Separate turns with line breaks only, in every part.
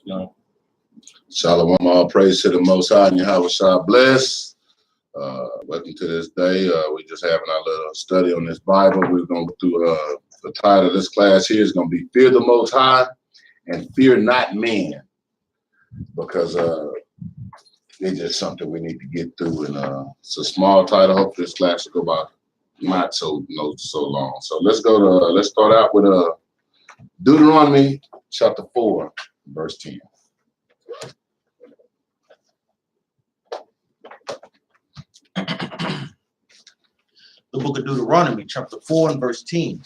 No.
Shalom, all praise to the Most High and Yahweh Shah bless. Welcome to this day. We just having our little study on this Bible. We're going to go through the title of this class here is going to be Fear the Most High and Fear Not Men, because it's just something we need to get through. And it's a small title. Hopefully this class will go by not so long. So let's start out with Deuteronomy chapter 4, verse 10.
The book of Deuteronomy, chapter 4 and verse 10.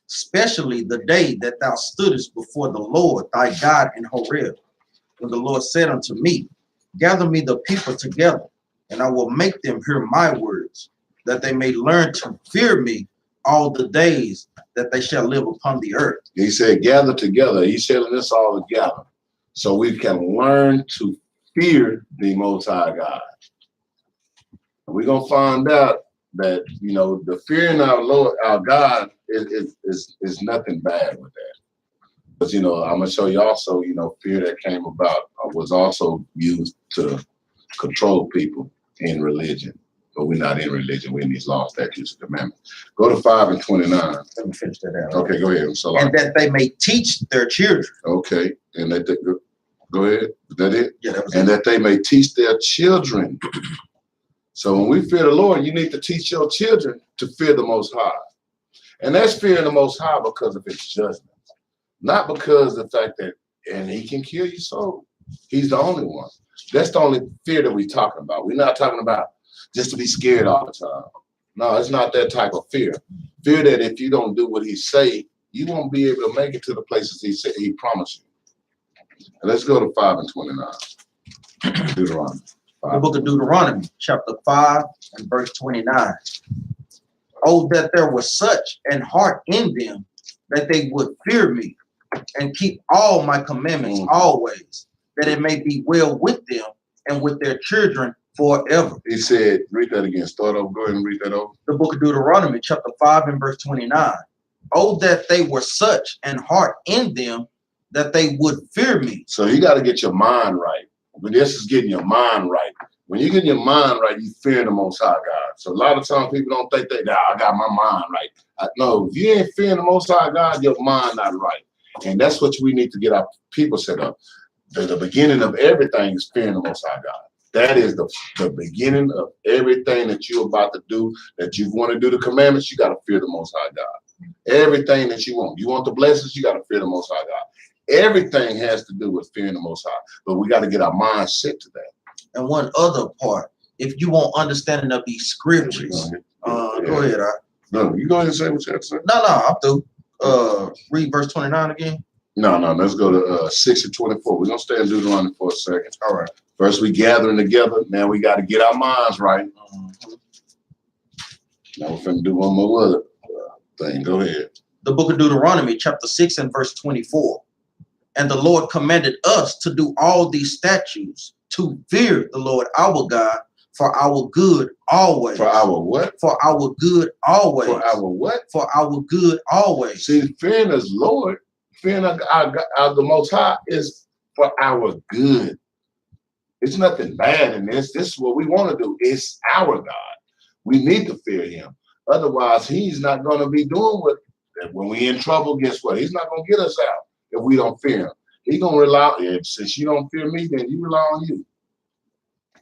Especially the day that thou stoodest before the Lord thy God in Horeb, when the Lord said unto me, gather me the people together, and I will make them hear my words, that they may learn to fear me all the days that they shall live upon the earth.
He said, gather together. He's telling us all together so we can learn to fear the Most High God. And we're going to find out that, you know, the fearing our Lord, our God is nothing bad with that. But, you know, I'm going to show you also, you know, fear that came about was also used to control people in religion. But we're not in religion. We're in these laws, statutes, and commandments. Go to 5 and 29.
Let me finish that out.
Okay, go ahead. So,
and that they may teach their children.
Okay, and that they, go ahead. Is that it?
Yeah, that was
and
it.
that they may teach their children. So when we fear the Lord, you need to teach your children to fear the Most High. And that's fearing the Most High because of his judgment. Not because of the fact that, and he can kill your soul. He's the only one. That's the only fear that we're talking about. We're not talking about just to be scared all the time. No, it's not that type of fear. Fear that if you don't do what he say, you won't be able to make it to the places he said he promised you. And let's go to 5 and 29. Deuteronomy.
The book of Deuteronomy, chapter 5 and verse 29. Oh, that there was such an heart in them that they would fear me and keep all my commandments always, that it may be well with them and with their children forever.
He said, read that again. Start over. Go ahead and read that over.
The book of Deuteronomy, chapter 5 and verse 29. Oh, that they were such an heart in them that they would fear me.
So you got to get your mind right. But this is getting your mind right. When you get your mind right, you fear the Most High God. So a lot of times people don't think that, I got my mind right. No, if you ain't fearing the Most High God, your mind not right. And that's what we need to get our people set up. The beginning of everything is fearing the Most High God. That is the beginning of everything that you're about to do, that you want to do the commandments, you got to fear the Most High God. Everything that you want. You want the blessings, you got to fear the Most High God. Everything has to do with fearing the Most High, but we got to get our mind set to that.
And one other part, if you want understanding of these scriptures, go ahead.
No, you go ahead and say what you have to say.
No, I'm through. Read verse 29 again.
No, let's go to 6 and 24. We're going to stay in Deuteronomy for a second.
All right.
First, we gathering together. Now we got to get our minds right. Now we're going to do one more other thing. Go ahead.
The book of Deuteronomy, chapter 6 and verse 24. And the Lord commanded us to do all these statutes, to fear the Lord our God for our good always.
For our what?
For our good always.
For our what?
For our good always.
See, fearing us, Lord, fearing the Most High is for our good. It's nothing bad in this. This is what we want to do. It's our God. We need to fear him. Otherwise, he's not going to be doing what, when we in trouble, guess what? He's not going to get us out if we don't fear him. He's going to rely, since you don't fear me, then you rely on you.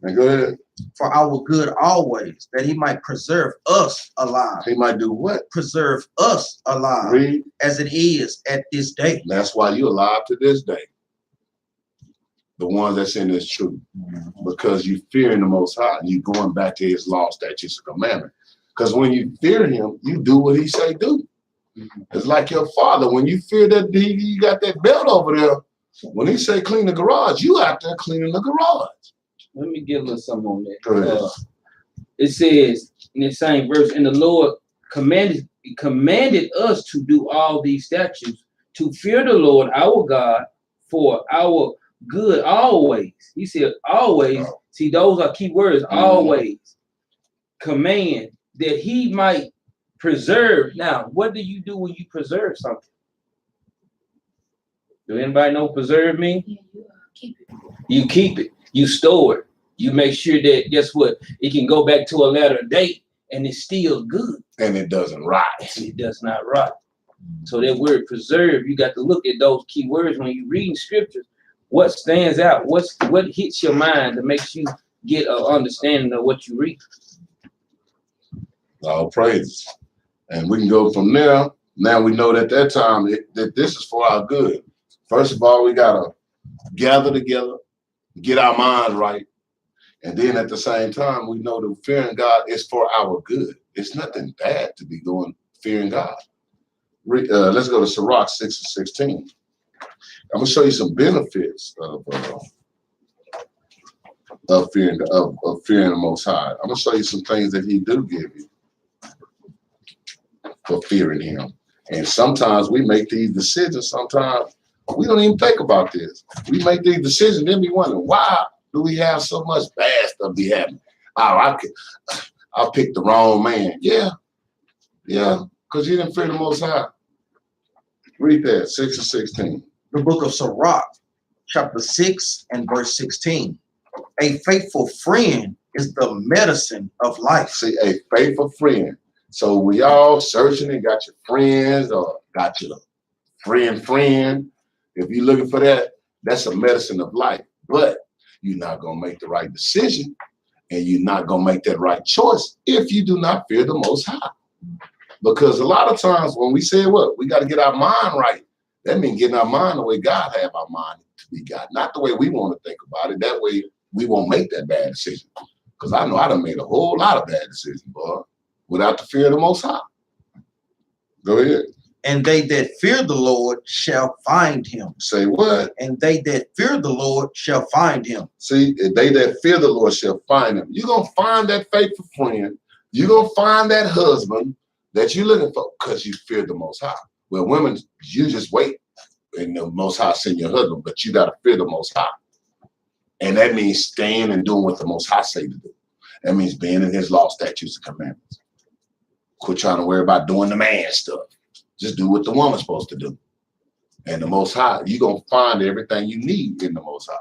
And go ahead.
For our good always, that he might preserve us alive.
He might do what?
Preserve us alive.
Read.
As it is at this day.
That's why you're alive to this day. The ones that's in this truth. Because you fearing the Most High and you going back to his law, statutes, and commandment. Because when you fear him, you do what he say do. It's like your father. When you fear that you got that belt over there, when he say clean the garage, you out there cleaning the garage.
Let me get a little something on that.
Go ahead.
It says in the same verse, and the Lord commanded us to do all these statutes, to fear the Lord our God for our good always. He said always. See, those are key words. Always. Command that he might preserve. Now, what do you do when you preserve something? Do anybody know preserve mean?
Yeah, you keep it.
You keep it, you store it, you make sure that, guess what, it can go back to a later date and it's still good
And it doesn't rot.
and it does not rot. So that word preserve, you got to look at those key words when you read scriptures. What stands out? What hits your mind that makes you get an understanding of what you read?
All praises. And we can go from there. Now we know that time that this is for our good. First of all, we gotta gather together, get our minds right. And then at the same time, we know that fearing God is for our good. It's nothing bad to be fearing God. Let's go to Sirach 6:16. I'm gonna show you some benefits of fearing the Most High. I'm gonna show you some things that He do give you for fearing Him. And sometimes we make these decisions. Sometimes we don't even think about this. We make these decisions, then we wonder, why do we have so much bad stuff be happening? Oh, I picked the wrong man. Yeah, because you didn't fear the Most High. Read that, 6:16.
The book of Sirach, chapter 6 and verse 16. A faithful friend is the medicine of life.
See, a faithful friend. So we all searching and got your friends or got your friend. If you're looking for that, that's a medicine of life. But you're not going to make the right decision and you're not going to make that right choice if you do not fear the Most High. Because a lot of times when we say, what, we got to get our mind right, that means getting our mind the way God have our mind to be God, not the way we want to think about it. That way we won't make that bad decision. Because I know I done made a whole lot of bad decisions, boy, without the fear of the Most High. Go ahead.
And they that fear the Lord shall find him.
Say what?
And they that fear the Lord shall find him.
See, they that fear the Lord shall find him. You're going to find that faithful friend. You're going to find that husband that you're looking for because you fear the Most High. Well, women, you just wait and the Most High send your husband, but you got to fear the Most High. And that means staying and doing what the Most High say to do. That means being in His law, statutes, and commandments. Quit trying to worry about doing the man stuff. Just do what the woman's supposed to do. And the Most High, you're going to find everything you need in the Most High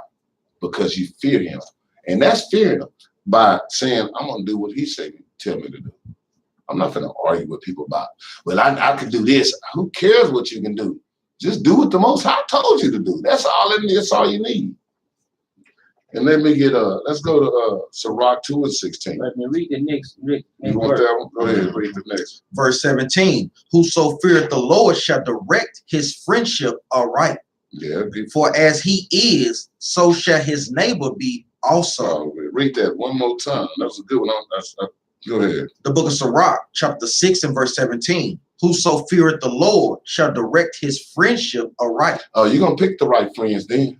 because you fear Him. And that's fearing Him by saying, I'm going to do what He said, tell me to do. I'm not going to argue with people about, well, I can do this. Who cares what you can do? Just do what the Most High told you to do. That's all you need. And let me get let's go to Sirach 2:16.
Let me read the next
You want
verse.
that one? Go ahead, read the next.
Verse 17. Whoso feareth the Lord shall direct his friendship aright.
Yeah.
For as he is, so shall his neighbor be also.
Read that one more time. That was a good one. Go ahead.
The book of Sirach, chapter 6 and verse 17. Whoso feareth the Lord shall direct his friendship aright.
Oh, you're going to pick the right friends then.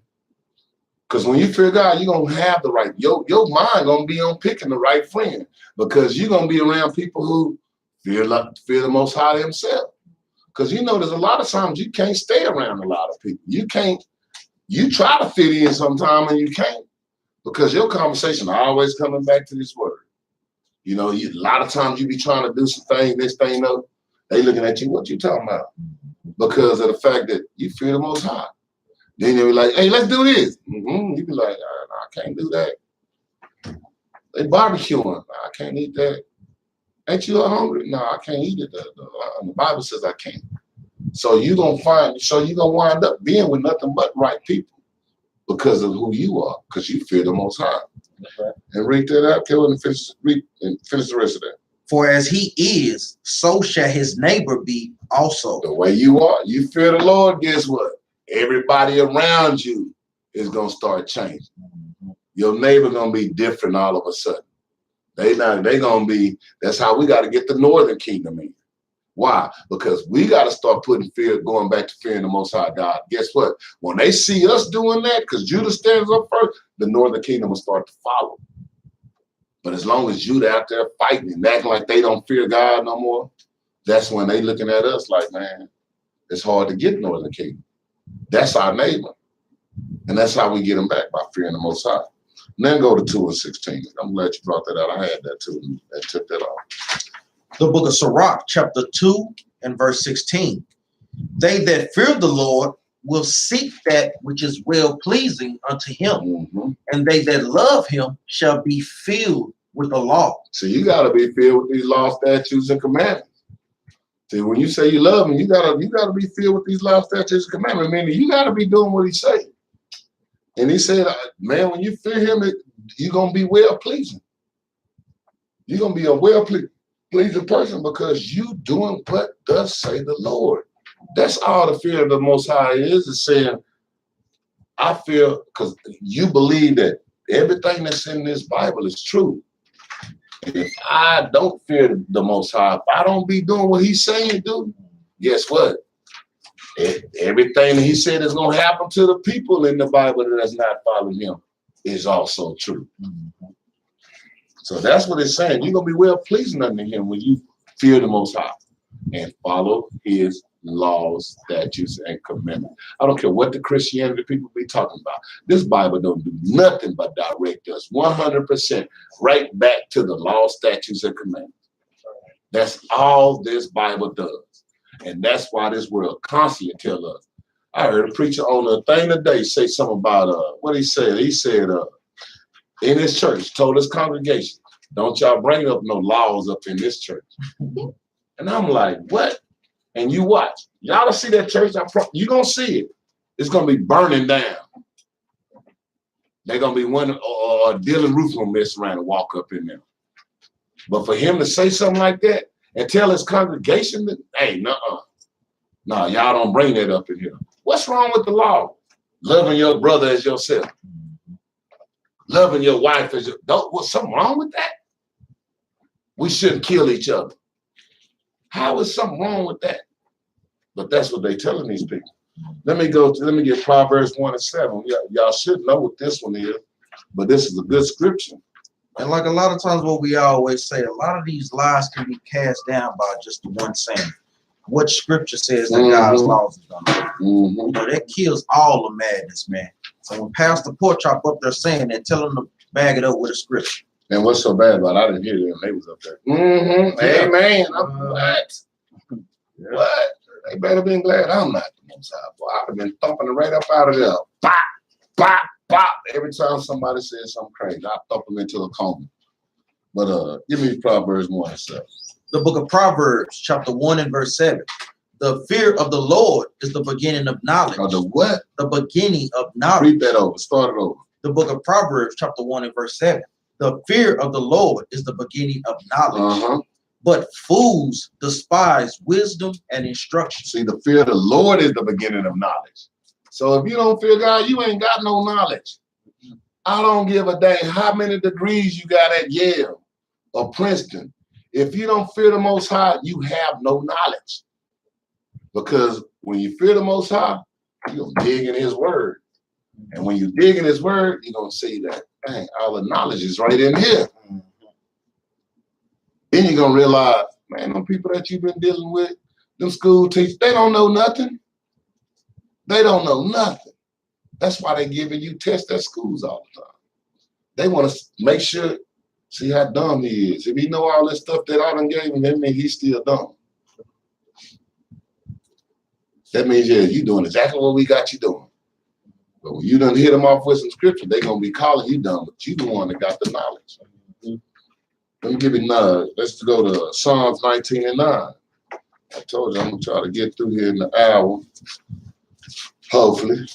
Because when you fear God, you're going to have the right. Your mind going to be on picking the right friend. Because you're going to be around people who fear the Most High Himself. Because there's a lot of times you can't stay around a lot of people. You try to fit in sometime and you can't. Because your conversation always coming back to this word. A lot of times you be trying to do some things, this thing, though. They looking at you, what you talking about? Because of the fact that you fear the Most High. Then they be like, hey, let's do this. You be like, no, I can't do that. They barbecuing. I can't eat that. Ain't you hungry? No, I can't eat it. The Bible says I can't. So you're going to wind up being with nothing but right people because of who you are, because you fear the Most High.
Right.
And read that out, Kevin, and finish the rest of that.
For as he is, so shall his neighbor be also.
The way you are, you fear the Lord, guess what? Everybody around you is going to start changing. Your neighbor going to be different all of a sudden. They going to be, that's how we got to get the northern kingdom in. Why? Because we got to start putting fear, going back to fearing the Most High God. Guess what? When they see us doing that, because Judah stands up first, the northern kingdom will start to follow. But as long as Judah out there fighting and acting like they don't fear God no more, that's when they looking at us like, man, it's hard to get northern kingdom. That's our neighbor. And that's how we get them back, by fearing the Most High. And then go to 2:16. I'm glad you brought that out. I had that too, and I took that off.
The book of Sirach, chapter 2 and verse 16. They that fear the Lord will seek that which is well pleasing unto him,
Mhm.
and they that love him shall be filled with the law.
So you got to be filled with these law, statutes, and commandments. See, when you say you love him, you gotta be filled with these law, statutes, and commandments. Meaning you got to be doing what he say. And he said, man, when you fear him, you're gonna be well pleasing. You're gonna be a well pleasing person because you doing what does say the Lord. That's all the fear of the Most High is saying, I fear because you believe that everything that's in this Bible is true. If I don't fear the Most High, if I don't be doing what he's saying do, guess what? Everything that he said is going to happen to the people in the Bible that does not follow him is also true. So that's what it's saying. You're going to be well pleasing unto him when you fear the Most High and follow his laws, statutes, and commandments. I don't care what the Christianity people be talking about. This Bible don't do nothing but direct us 100% right back to the law, statutes, and commandments. That's all this Bible does. And that's why this world constantly tell us. I heard a preacher on a thing today say something about what he said. He said in his church, told his congregation, don't y'all bring up no laws up in this church. And I'm like, what? And you watch. Y'all see that church? You're going to see it. It's going to be burning down. They're going to be one, or Dylan Roof going to mess around and walk up in there. But for him to say something like that and tell his congregation that, hey, no, y'all don't bring that up in here. What's wrong with the law? Loving your brother as yourself. Loving your wife as your, what's something wrong with that? We shouldn't kill each other. How is something wrong with that? But that's what they're telling these people. Let me get Proverbs 1:7. Y'all should know what this one is, but this is a good scripture.
And like a lot of times what we always say, a lot of these lies can be cast down by just the one saying. What scripture says that God's laws is going to be. You know, that kills all the madness, man. So when Pastor Porchop up there saying that, tell them to bag it up with a scripture.
And what's so bad about it? I didn't hear them. They was up there. Amen. What? Yeah. What? They better been glad I'm not the Most High. Boy, I'd have been thumping it right up out of there. Pop, pop, pop. Every time somebody says something crazy, I thump them into a coma. But give me Proverbs 1:7.
The book of Proverbs, chapter 1 and verse 7. The fear of the Lord is the beginning of knowledge.
The what?
The beginning of knowledge.
Read that over. Start it over.
The book of Proverbs, chapter 1 and verse 7. The fear of the Lord is the beginning of knowledge. But fools despise wisdom and instruction.
See, the fear of the Lord is the beginning of knowledge. So if you don't fear God, you ain't got no knowledge. I don't give a dang how many degrees you got at Yale or Princeton. If you don't fear the Most High, you have no knowledge. Because when you fear the Most High, you're going to dig in his word. And when you dig in his word, you're going to see that, dang, all the knowledge is right in here. Then you're going to realize, man, them people that you've been dealing with, them school teachers, they don't know nothing. They don't know nothing. That's why they're giving you tests at schools all the time. They want to make sure, see how dumb he is. If he know all this stuff that I done gave him, that means he's still dumb. That means, yeah, you doing exactly what we got you doing. But when you done hit them off with some scripture, they're going to be calling you dumb, but you the one that got the knowledge. Let me give you another. Let's go to Psalms 19:9. I told you I'm going to try to get through here in an hour. Hopefully.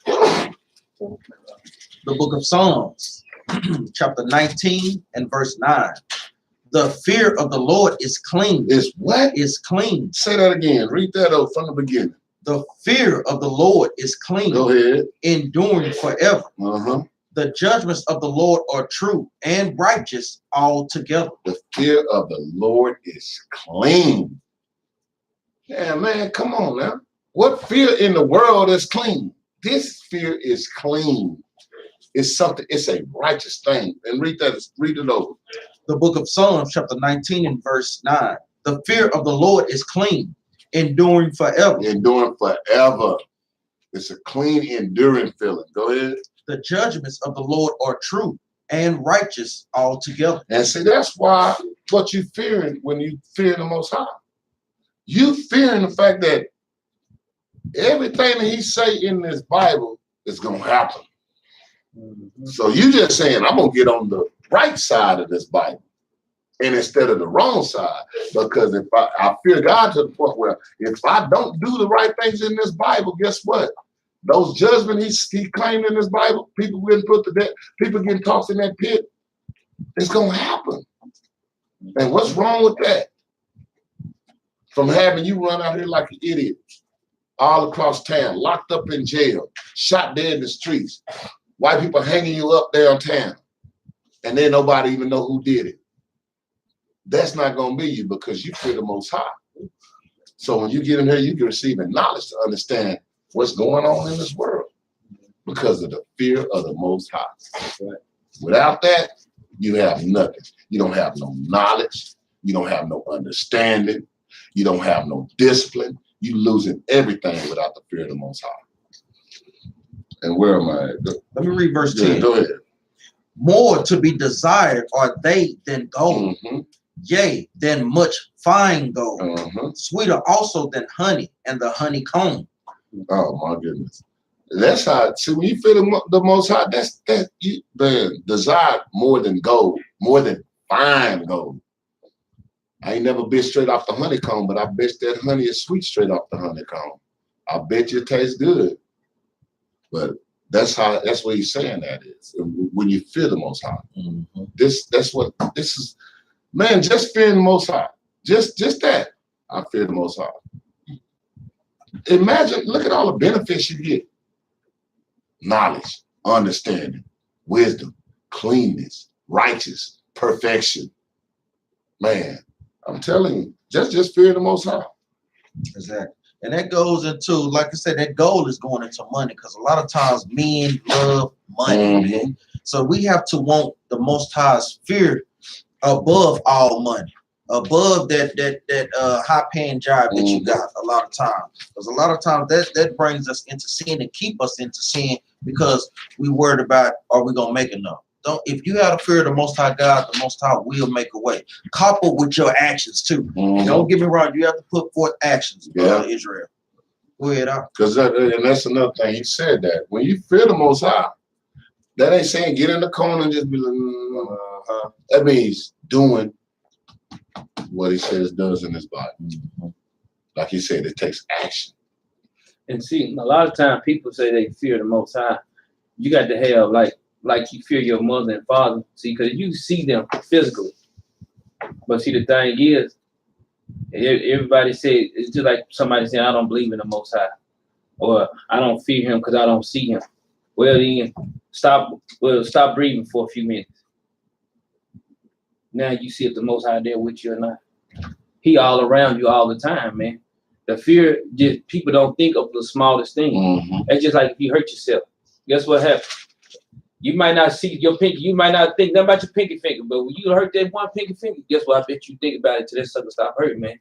The book of Psalms, chapter 19 and verse 9. The fear of the Lord is clean.
Is what?
Is clean.
Say that again. Read that out from the beginning.
The fear of the Lord is clean.
Go ahead.
Enduring forever.
The
judgments of the Lord are true and righteous altogether.
The fear of the Lord is clean. Yeah, man, come on now. What fear in the world is clean? This fear is clean. It's something, it's a righteous thing. And read it over.
The book of Psalms, chapter 19 and verse 9. The fear of the Lord is clean, enduring forever.
Enduring forever. It's a clean, enduring feeling. Go ahead.
The judgments of the Lord are true and righteous altogether.
And see, that's why what you fearing when you fear the Most High. You fearing the fact that everything that he say in this Bible is going to happen. So you just saying, I'm going to get on the right side of this Bible and instead of the wrong side. Because if I fear God to the point where if I don't do the right things in this Bible, guess what? Those judgments he claimed in this Bible, people getting put to death, people getting tossed in that pit, it's going to happen. And what's wrong with that? From having you run out here like an idiot all across town, locked up in jail, shot dead in the streets, white people hanging you up downtown, and then nobody even know who did it. That's not going to be you because you fear the Most High. So when you get in here, you can receive knowledge to understand what's going on in this world because of the fear of the Most High. Right. Without that, you have nothing. You don't have no knowledge. You don't have no understanding. You don't have no discipline. You losing everything without the fear of the Most High. And where am I at?
Let me read verse 10.
Go ahead.
More to be desired are they than gold, yea, than much fine gold, sweeter also than honey and the honeycomb.
Oh my goodness. That's how, see, when you feel the Most High, that you desire more than gold, more than fine gold. I ain't never bit straight off the honeycomb, but I bet that honey is sweet straight off the honeycomb. I bet you it tastes good. But that's what he's saying that is. When you fear the Most High. That's what this is, man, just fearing the Most High. Just that. I fear the Most High. Imagine, look at all the benefits you get. Knowledge, understanding, wisdom, cleanness, righteous, perfection. Man, I'm telling you, just fear the Most High.
Exactly. And that goes into, like I said, that goal is going into money because a lot of times men love money. Man. So we have to want the Most High's fear above all money, above that high paying job that you got a lot of times. Because a lot of times that brings us into sin and keep us into sin because we worried about, are we going to make enough? If you have a fear of the Most High God, the Most High will make a way. Coupled with your actions too. Don't get me wrong. You have to put forth actions, Israel. Go ahead,
because and that's another thing. He said that when you fear the Most High, that ain't saying get in the corner and just be like, that means doing what he says does in his Bible. Like he said, it takes action.
And see, a lot of times people say they fear the Most High. You got to have like you fear your mother and father. See, because you see them physically. But see, the thing is, everybody say, it's just like somebody saying, I don't believe in the Most High. Or I don't fear him because I don't see him. Well, then stop breathing for a few minutes. Now you see if the Most High there with you or not. He all around you all the time, man. The fear, just people don't think of the smallest thing. It's just like if you hurt yourself. Guess what happens? You might not see your pinky. You might not think nothing about your pinky finger, but when you hurt that one pinky finger, guess what? I bet you think about it till that sucker stop hurting, man.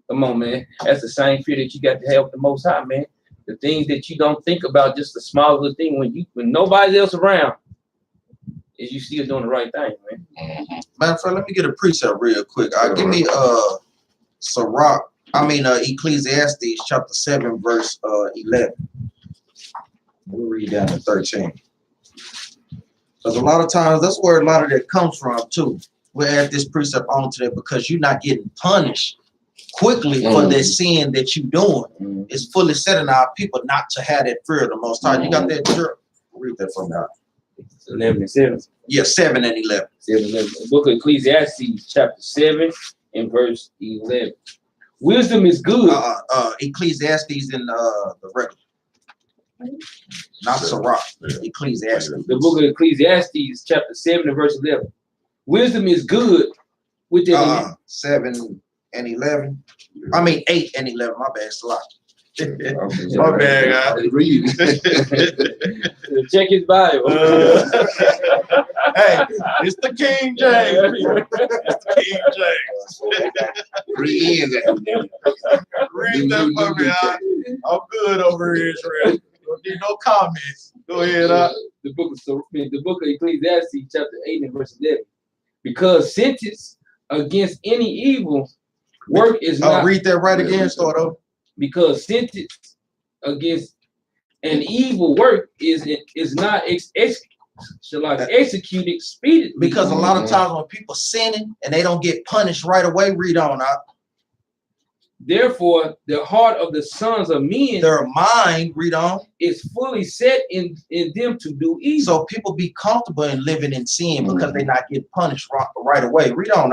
Come on, man. That's the same fear that you got to have with the Most High, man. The things that you don't think about, just the smallest little thing when nobody else around, is you still doing the right thing, man.
Matter of fact, let me get a precept real quick. Give me Ecclesiastes chapter 7, verse 11. We'll read down to 13. Because a lot of times, that's where a lot of that comes from, too. We'll add this precept onto that because you're not getting punished quickly for that sin that you're doing. It's fully setting our people not to have that fear of the Most High. You got that, sure? Read that from now.
11 and 7.
Yeah, 7 and 11.
7 and 11. The book of Ecclesiastes, chapter 7 and verse 11. Wisdom is good.
Ecclesiastes in the regular. Not Sirach, Ecclesiastes.
The book of Ecclesiastes, chapter 7 and verse 11. Wisdom is good with the
7 and 11. 8 and 11. My bad, Sirach.
My bad, guys. Read.
Check his bio.
Hey, it's the King James. It's the King James. Read that for me. I'm good over here, Israel. Don't need no comments. Go ahead.
The book of Ecclesiastes, chapter 8 and verse 11. Because sentence against any evil work is not.
Read that right again, start over.
Because sentence against an evil work is not executed speedily.
Because a lot of times when people sinning and they don't get punished right away, read on.
Therefore, the heart of the sons of men,
their mind, read on,
is fully set in them to do evil.
So people be comfortable in living in sin because they not get punished right away. Read on.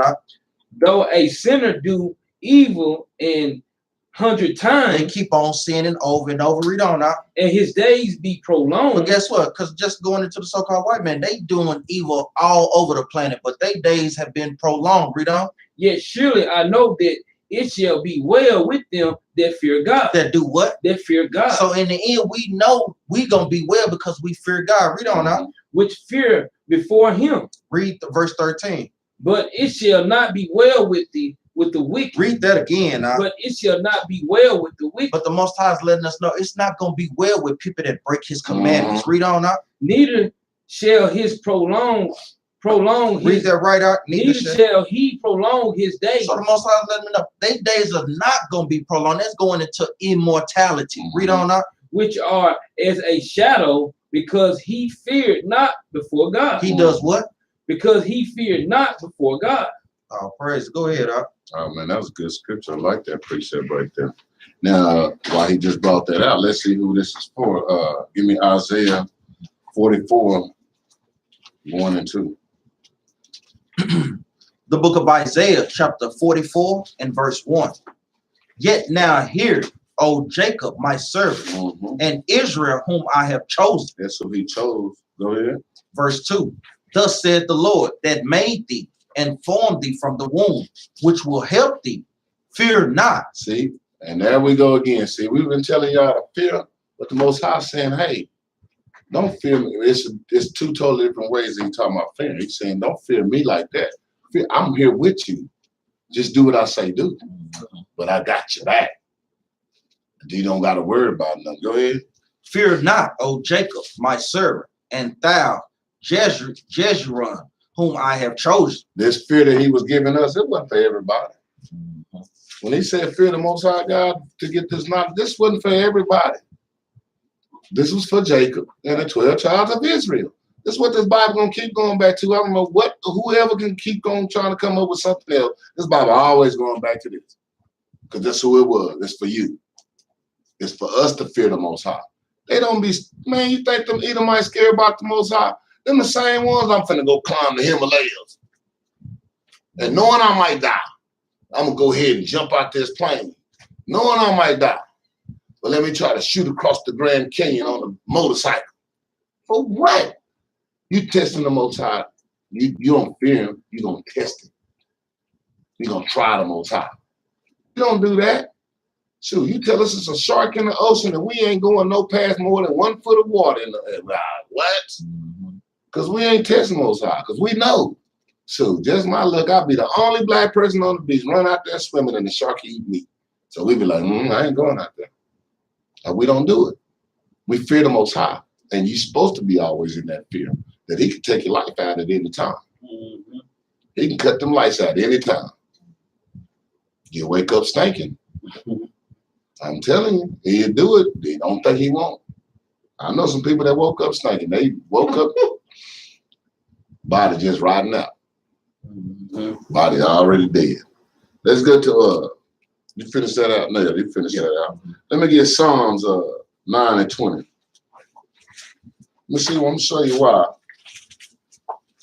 Though a sinner do evil 100 times,
they keep on sinning over and over. Read on.
And his days be prolonged.
But guess what? Because just going into the so-called white man, they doing evil all over the planet, but their days have been prolonged. Read on.
Yet surely I know that it shall be well with them that fear God.
That do what?
That fear God.
So in the end, we know we gonna be well because we fear God. Read on now.
Which fear before him.
Read the verse 13.
But it shall not be well with the wicked.
Read that again.
But it shall not be well with the wicked.
But the Most High is letting us know it's not gonna be well with people that break His commandments. Read on now.
Neither shall his prolong.
Read that right out.
Neither shall he prolong his days.
So the Most High is letting me know their days are not going to be prolonged. That's going into immortality. Read on up.
Which are as a shadow, because he feared not before God.
He does what?
Because he feared not before God.
Oh, praise. Go ahead, up.
Oh man, that was good scripture. I like that precept right there. Now, while he just brought that out, let's see who this is for. Give me Isaiah 44, 1 and 2.
The book of Isaiah, chapter 44 and verse 1. Yet now hear, O Jacob, my servant, and Israel, whom I have chosen.
That's who he chose. Go ahead.
Verse 2. Thus said the Lord that made thee and formed thee from the womb, which will help thee. Fear not.
See, and there we go again. See, we've been telling y'all to fear, but the Most High saying, hey, don't fear me. It's two totally different ways that he's talking about fear. He's saying, don't fear me like that. I'm here with you. Just do what I say do. But I got your back. You don't got to worry about nothing. Go ahead.
Fear not, O Jacob, my servant, and thou, Jeshurun, whom I have chosen.
This fear that he was giving us, it wasn't for everybody. When he said fear the Most High God to get this knowledge, this wasn't for everybody. This was for Jacob and the 12 tribes of Israel. This is what this Bible gonna keep going back to. I don't know whoever can keep going trying to come up with something else. This Bible always going back to this. Because that's who it was. It's for you. It's for us to fear the Most High. They don't be, man, you think them Edomites scared about the Most High? Them the same ones I'm finna go climb the Himalayas. And knowing I might die, I'm gonna go ahead and jump out this plane. Knowing I might die. But let me try to shoot across the Grand Canyon on a motorcycle. For what? You testing the Most High. You don't fear him. You gonna test him. You gonna try the Most High. You don't do that. Shoot, you tell us it's a shark in the ocean and we ain't going no past more than 1 foot of water in the what? Because we ain't testing Most High. Because we know. So just my luck, I'll be the only black person on the beach run out there swimming and the shark eat me. So we be like, I ain't going out there. We don't do it. We fear the Most High. And you're supposed to be always in that fear that he can take your life out at any time. He can cut them lights out any time. You wake up stinking. I'm telling you, he'll do it. They don't think he won't. I know some people that woke up stinking. They woke up, body just rotting out. Body already dead. Let's go to you finish that out now. You finish that out. Let me get Psalms 9 and 20. Let me see. I'm gonna show you why.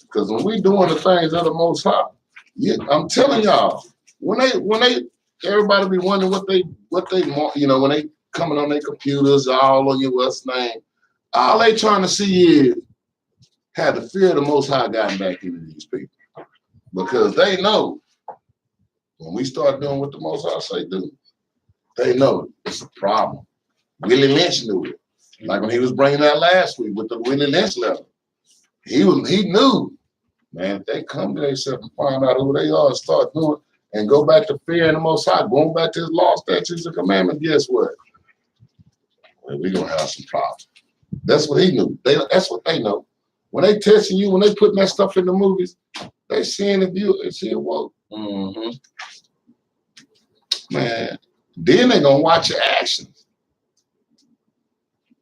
Because when we doing the things of the Most High, I'm telling y'all, when they everybody be wondering what they when they coming on their computers, all on your what's name, all they trying to see is have the fear of the Most High gotten back into these people. Because they know when we start doing what the Most High say do, they know it's a problem. Willie Lynch knew it. Like when he was bringing that last week with the Willie Lynch letter. He knew, man, if they come to themselves and find out who they are and start doing and go back to fear the Most High, going back to his law, statutes, and commandments, guess what? Well, we're going to have some problems. That's what he knew. That's what they know. When they testing you, when they putting that stuff in the movies, they seeing if you see it woke.
Mm-hmm.
Man, then they gonna watch your actions.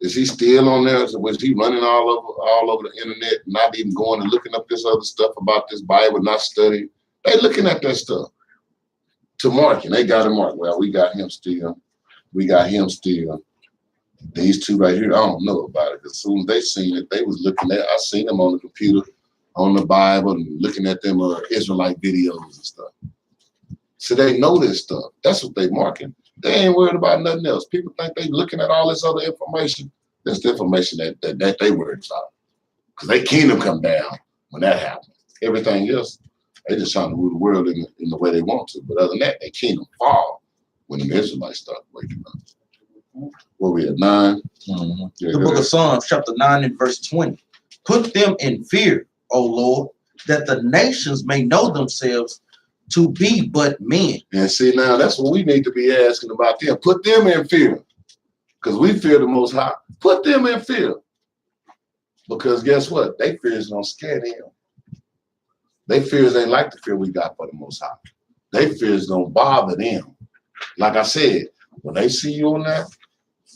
Is he still on there? Was he running all over the internet, not even going and looking up this other stuff about this Bible, not studying? They looking at that stuff to mark, and they got him marked. Well, we got him still. We got him still. These two right here, I don't know about it. As soon as they seen it, they was looking at. I seen them on the computer, on the Bible, and looking at them Israelite videos and stuff. So they know this stuff. That's what they marking. They ain't worried about nothing else. People think they looking at all this other information. That's the information that they worried about. Because they kingdom come down when that happens. Everything else, they just trying to rule the world in the way they want to. But other than that, they kingdom fall when the Israelites start waking up. Where we at 9?
Mm-hmm.
Yeah,
The book of Psalms, chapter 9 and verse 20. Put them in fear, O Lord, that the nations may know themselves to be but men.
And see, now that's what we need to be asking about them. Put them in fear. Because we fear the Most High. Put them in fear. Because guess what? They fears don't scare them. They fears ain't like the fear we got for the Most High. They fears don't bother them. Like I said, when they see you on there,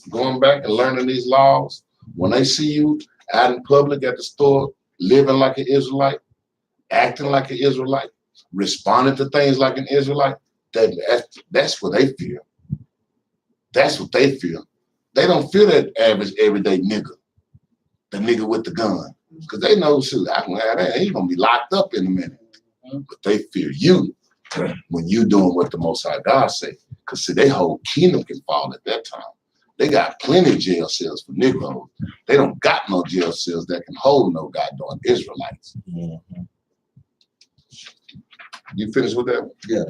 going back and learning these laws, when they see you out in public at the store, living like an Israelite, acting like an Israelite, responding to things like an Israelite, that's what they fear. That's what they fear. They don't fear that average everyday nigga, the nigga with the gun, because they know, shoot, I can have that. He's gonna be locked up in a minute. But they fear you when you doing what the Most High God say, because see, their whole kingdom can fall at that time. They got plenty of jail cells for Negroes. They don't got no jail cells that can hold no goddamn Israelites.
Mm-hmm.
You finished with that?
Yeah.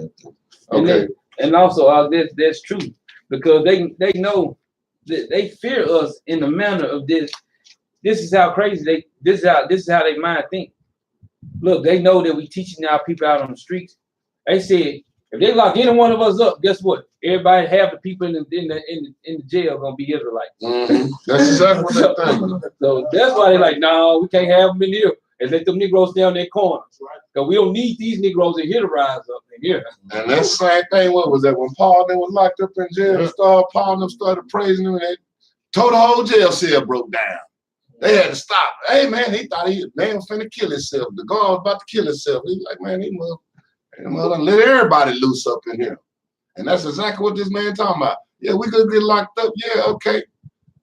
Okay.
And also, that's true, because they know that they fear us in the manner of this. This is how crazy this is how they mind think. Look, they know that we teaching our people out on the streets. They said if they lock any one of us up, guess what? Everybody, half the people in the jail gonna be Israelites.
Mm-hmm. That's exactly what they're thinking.
So that's why they're like, no, we can't have them in here and let them Negroes stay on their corners. Because we don't need these Negroes in here to rise up in here.
And that's the same thing. What was that? When Paul then was locked up in jail, Paul and them started praising him, and they told the whole jail cell broke down. They had to stop. Hey man, he thought man was finna kill himself. The guard was about to kill himself. He was like, man, he must let everybody loose up in here. And that's exactly what this man talking about. Yeah, we could get locked up. Yeah, okay.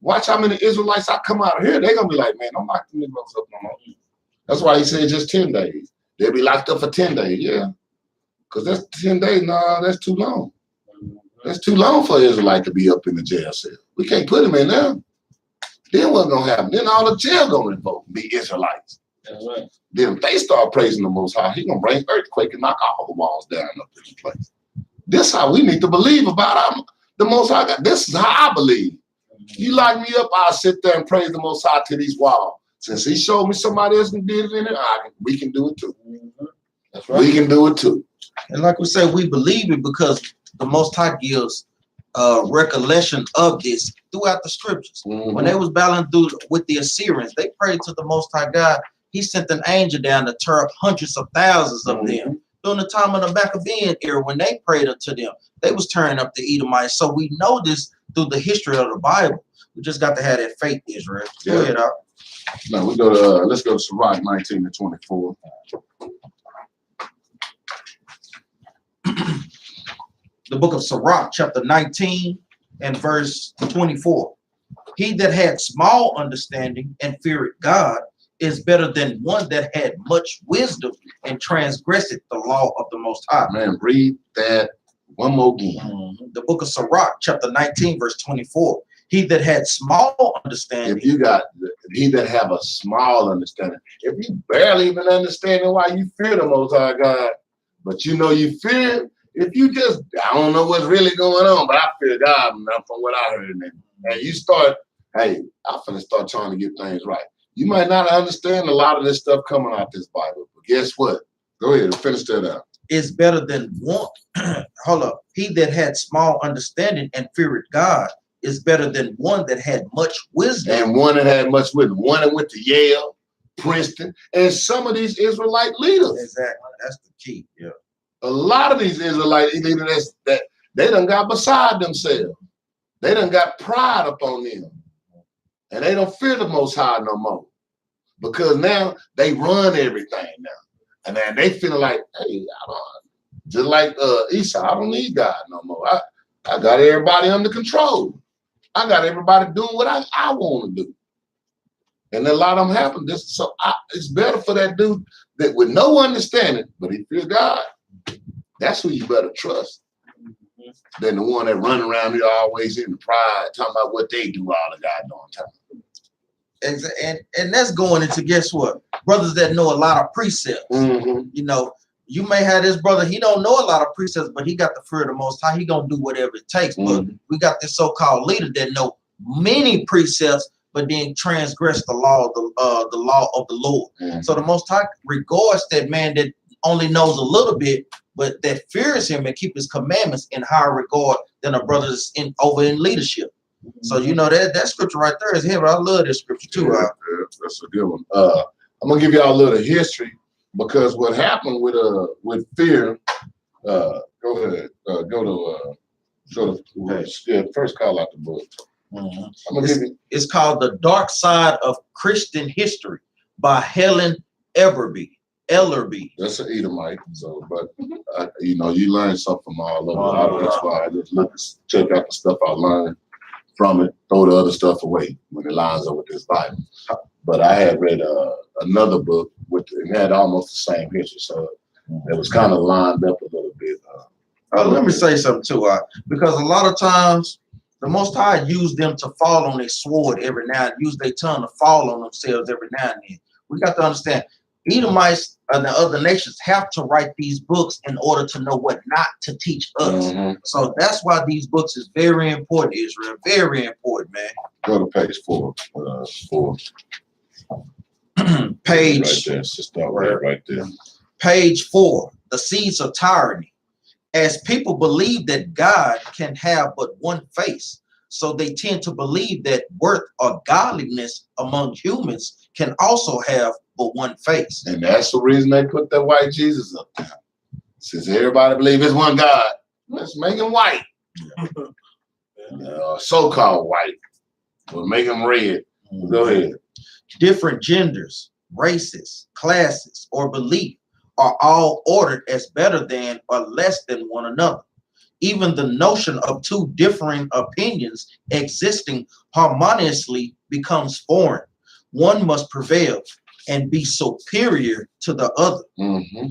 Watch how many Israelites I come out of here. They're gonna be like, man, don't lock the Negroes up no more. That's why he said just 10 days. They'll be locked up for 10 days, yeah. Because that's 10 days, no, that's too long. That's too long for an Israelite to be up in the jail cell. We can't put him in there. Then what's gonna happen? Then all the jail gonna revolt, be Israelites.
That's right.
Then if they start praising the Most High, he gonna bring earthquake and knock all the walls down up in the place. This is how we need to believe about the Most High God. This is how I believe. You lock me up, I'll sit there and praise the Most High to these walls. Since he showed me somebody else did it in it, we can do it too.
That's right.
We can do it too.
And like we said, we believe it because the Most High gives recollection of this throughout the scriptures.
Mm-hmm.
When they was battling through with the Assyrians, they prayed to the Most High God. He sent an angel down to tear up hundreds of thousands of them. During the time of the Maccabean era, when they prayed unto them, they was tearing up the Edomites. So we know this through the history of the Bible. We just got to have that faith, Israel.
Yeah.
Go ahead, Al.
Now we go to let's go to Sirach 19:24.
The book of Sirach, chapter 19 and verse 24. He that had small understanding and feared God is better than one that had much wisdom and transgressed the law of the Most High.
Man, read that one more again.
The book of Sirach, chapter 19, verse 24. He that had small understanding.
If you got he that have a small understanding, if you barely even understanding why you fear the Most High God, but you know you fear, if you just, I don't know what's really going on, but I fear God from what I heard. And you start, hey, I'm finna start trying to get things right. You might not understand a lot of this stuff coming out this Bible, but guess what? Go ahead and finish that out.
Is better than one. Hold up. He that had small understanding and feared God is better than one that had much wisdom.
And one that had much wisdom, one that went to Yale, Princeton, and some of these Israelite leaders.
Exactly. That's the key. Yeah.
A lot of these Israelite leaders that they done got beside themselves. They done got pride upon them. And they don't fear the Most High no more. Because now they run everything now. And then they feeling like, hey, just like Esau, I don't need God no more. I got everybody under control. I got everybody doing what I want to do. And a lot of them happen. It's better for that dude that with no understanding, but he fears God. That's who you better trust than the one that run around here always in the pride, talking about what they do all the goddamn time.
And that's going into, guess what? Brothers that know a lot of precepts.
Mm-hmm.
You know, you may have this brother, he don't know a lot of precepts, but he got the fear of the Most High. He gonna do whatever it takes. But we got this so-called leader that know many precepts, but then transgress the law of the Lord.
Mm-hmm.
So the Most High regards that man that only knows a little bit, but that fears him and keep his commandments in higher regard than a brother that's over in leadership. So you know that scripture right there is heavy. I love this scripture too.
Yeah, that's a good one. I'm gonna give y'all a little history because what happened with fear. Go ahead. Go to first call out the book.
Mm-hmm.
I'm gonna give you.
It's called The Dark Side of Christian History by Helen Ellerby.
That's an Edomite. So, but you know, you learn something from all of it. That's why I just check out the stuff I learned from it, throw the other stuff away when it lines up with this Bible. But I had read another book it had almost the same history, so it was kind of lined up a little bit.
Let me say something too, because a lot of times the Most High used them to fall on their sword every now and use their tongue to fall on themselves every now and then. We got to understand, Edomites and the other nations have to write these books in order to know what not to teach us.
Mm-hmm.
So that's why these books is very important, Israel. Very important, man.
Go to page 4.
Page
right there. Just start right there.
Page 4. The seeds of tyranny. As people believe that God can have but one face, so they tend to believe that worth or godliness among humans can also have but one face.
And that's the reason they put that white Jesus up there. Since everybody believes it's one God, let's make him white. So-called white. We'll make him red. Go ahead.
Different genders, races, classes, or belief are all ordered as better than or less than one another. Even the notion of two differing opinions existing harmoniously becomes foreign. One must prevail and be superior to the other.
Mm-hmm.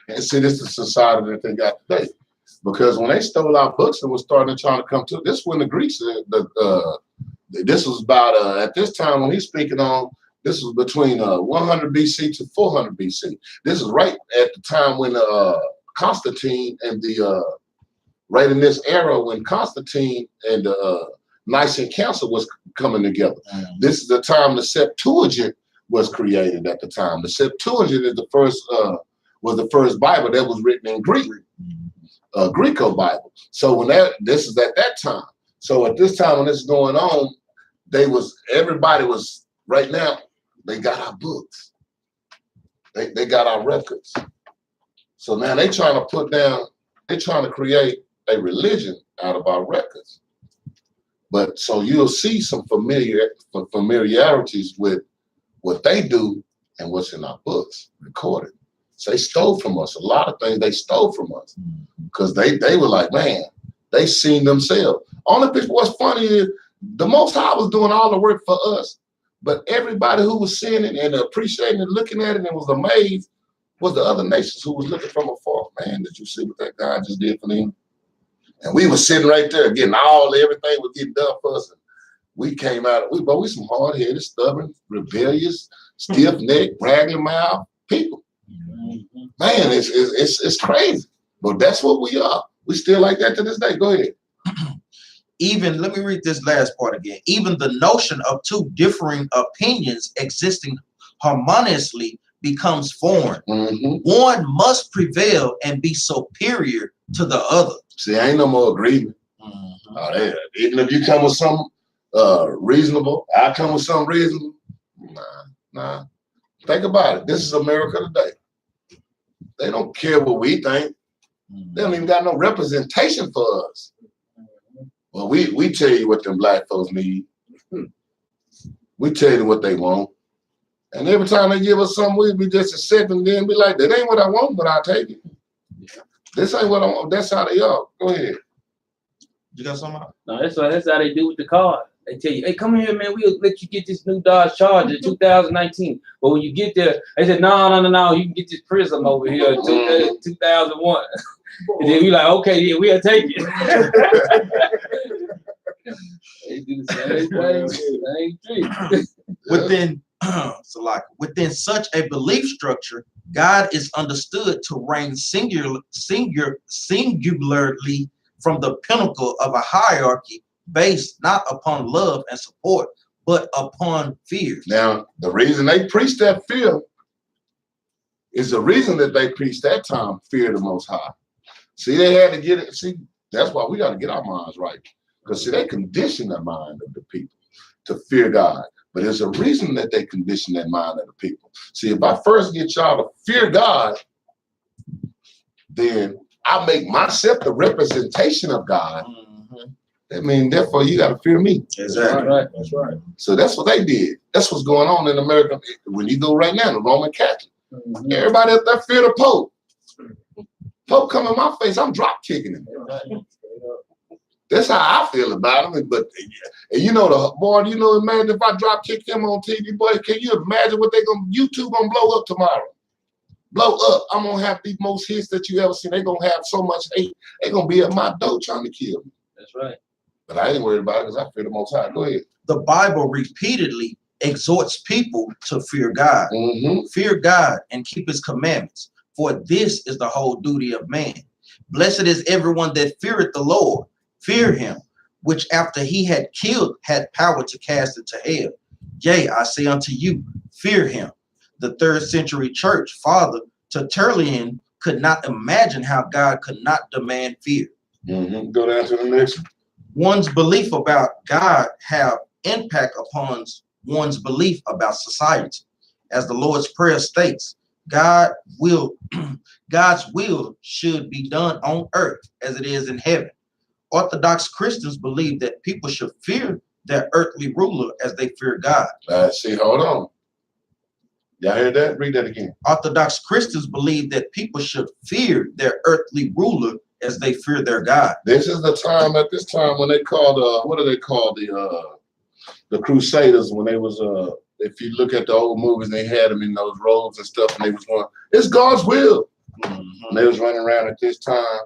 And see, this is the society that they got today. Because when they stole our books and was starting trying to come to this, when the Greeks, this was about at this time when he's speaking on, this was between 100 BC to 400 BC. This is right at the time when Constantine and right in this era when Constantine and the Nicene Council was coming together. Mm-hmm. This is the time the Septuagint was created at the time. The Septuagint is was the first Bible that was written in Greek, Greco Bible. So when this is at that time. So at this time when this is going on, everybody was right now. They got our books. They got our records. So now they're trying to create a religion out of our records. But so you'll see some familiarities with what they do and what's in our books recorded. So they stole from us. A lot of things they stole from us because they were like, man, they seen themselves. Only thing what's funny is the Most High was doing all the work for us, but everybody who was seeing it and appreciating it, looking at it and was amazed was the other nations who was looking from afar. Man, did you see what that God just did for them? And we were sitting right there getting everything was getting done for us. And we came out, we some hard-headed, stubborn, rebellious, stiff-necked, bragging mouth people. Mm-hmm. Man, it's crazy. But that's what we are. We still like that to this day. Go ahead.
Even, let me read this last part again. Even the notion of two differing opinions existing harmoniously becomes foreign. Mm-hmm. One must prevail and be superior to the other.
See, ain't no more agreement.
Mm-hmm.
Even if you come with some reasonable, I come with some reasonable. Nah. Think about it. This is America today. They don't care what we think. They don't even got no representation for us. Well, we tell you what them black folks need. We tell you what they want. And every time they give us something, we be just accepting and then be like, that ain't what I want, but I'll take it. This ain't what I want. That's how they are. Go ahead.
You got something?
No, that's how they do with the car. They tell you, hey, come here, man. We'll let you get this new Dodge Charger 2019. But when you get there, they said, no. You can get this Prism over here, 2001. And then we like, okay, yeah, we'll take it. They do the same thing.
Within such a belief structure, God is understood to reign singularly from the pinnacle of a hierarchy based not upon love and support, but upon fear.
Now, the reason they preach that fear is the reason that they preach that time, fear the Most High. See, they had to get it. See, that's why we got to get our minds right. Because, see, they condition the mind of the people to fear God. But there's a reason that they condition that mind of the people. See, if I first get y'all to fear God, then I make myself the representation of God. That means, therefore, you got to fear me.
Exactly.
That's right. So that's what they did. That's what's going on in America. When you go right now, the Roman Catholic, everybody up there fear the Pope. Pope come in my face, I'm drop kicking him. That's how I feel about him. But and you know the boy, imagine if I drop kick him on TV, boy. Can you imagine what YouTube gonna blow up tomorrow? Blow up. I'm gonna have the most hits that you ever seen. They gonna have so much hate. They gonna be at my door trying to kill me.
That's right.
But I ain't worried about it because I fear the Most High. Go ahead.
The Bible repeatedly exhorts people to fear God. Fear God and keep his commandments, for this is the whole duty of man. Blessed is everyone that feareth the Lord. Fear him, which after he had killed had power to cast into hell. Yea, I say unto you, fear him. The 3rd century church father Tertullian could not imagine how God could not demand fear.
Go down to the next one.
One's belief about God have impact upon one's belief about society. As the Lord's Prayer states, God's will should be done on earth as it is in heaven. Orthodox Christians believe that people should fear their earthly ruler as they fear God.
See, hold on. Y'all heard that? Read that again.
Orthodox Christians believe that people should fear their earthly ruler as they fear their God.
This is the time, at this time, when they called, what do they call the Crusaders, when they was, if you look at the old movies, they had them in those robes and stuff, and they was going, it's God's will. And they was running around at this time.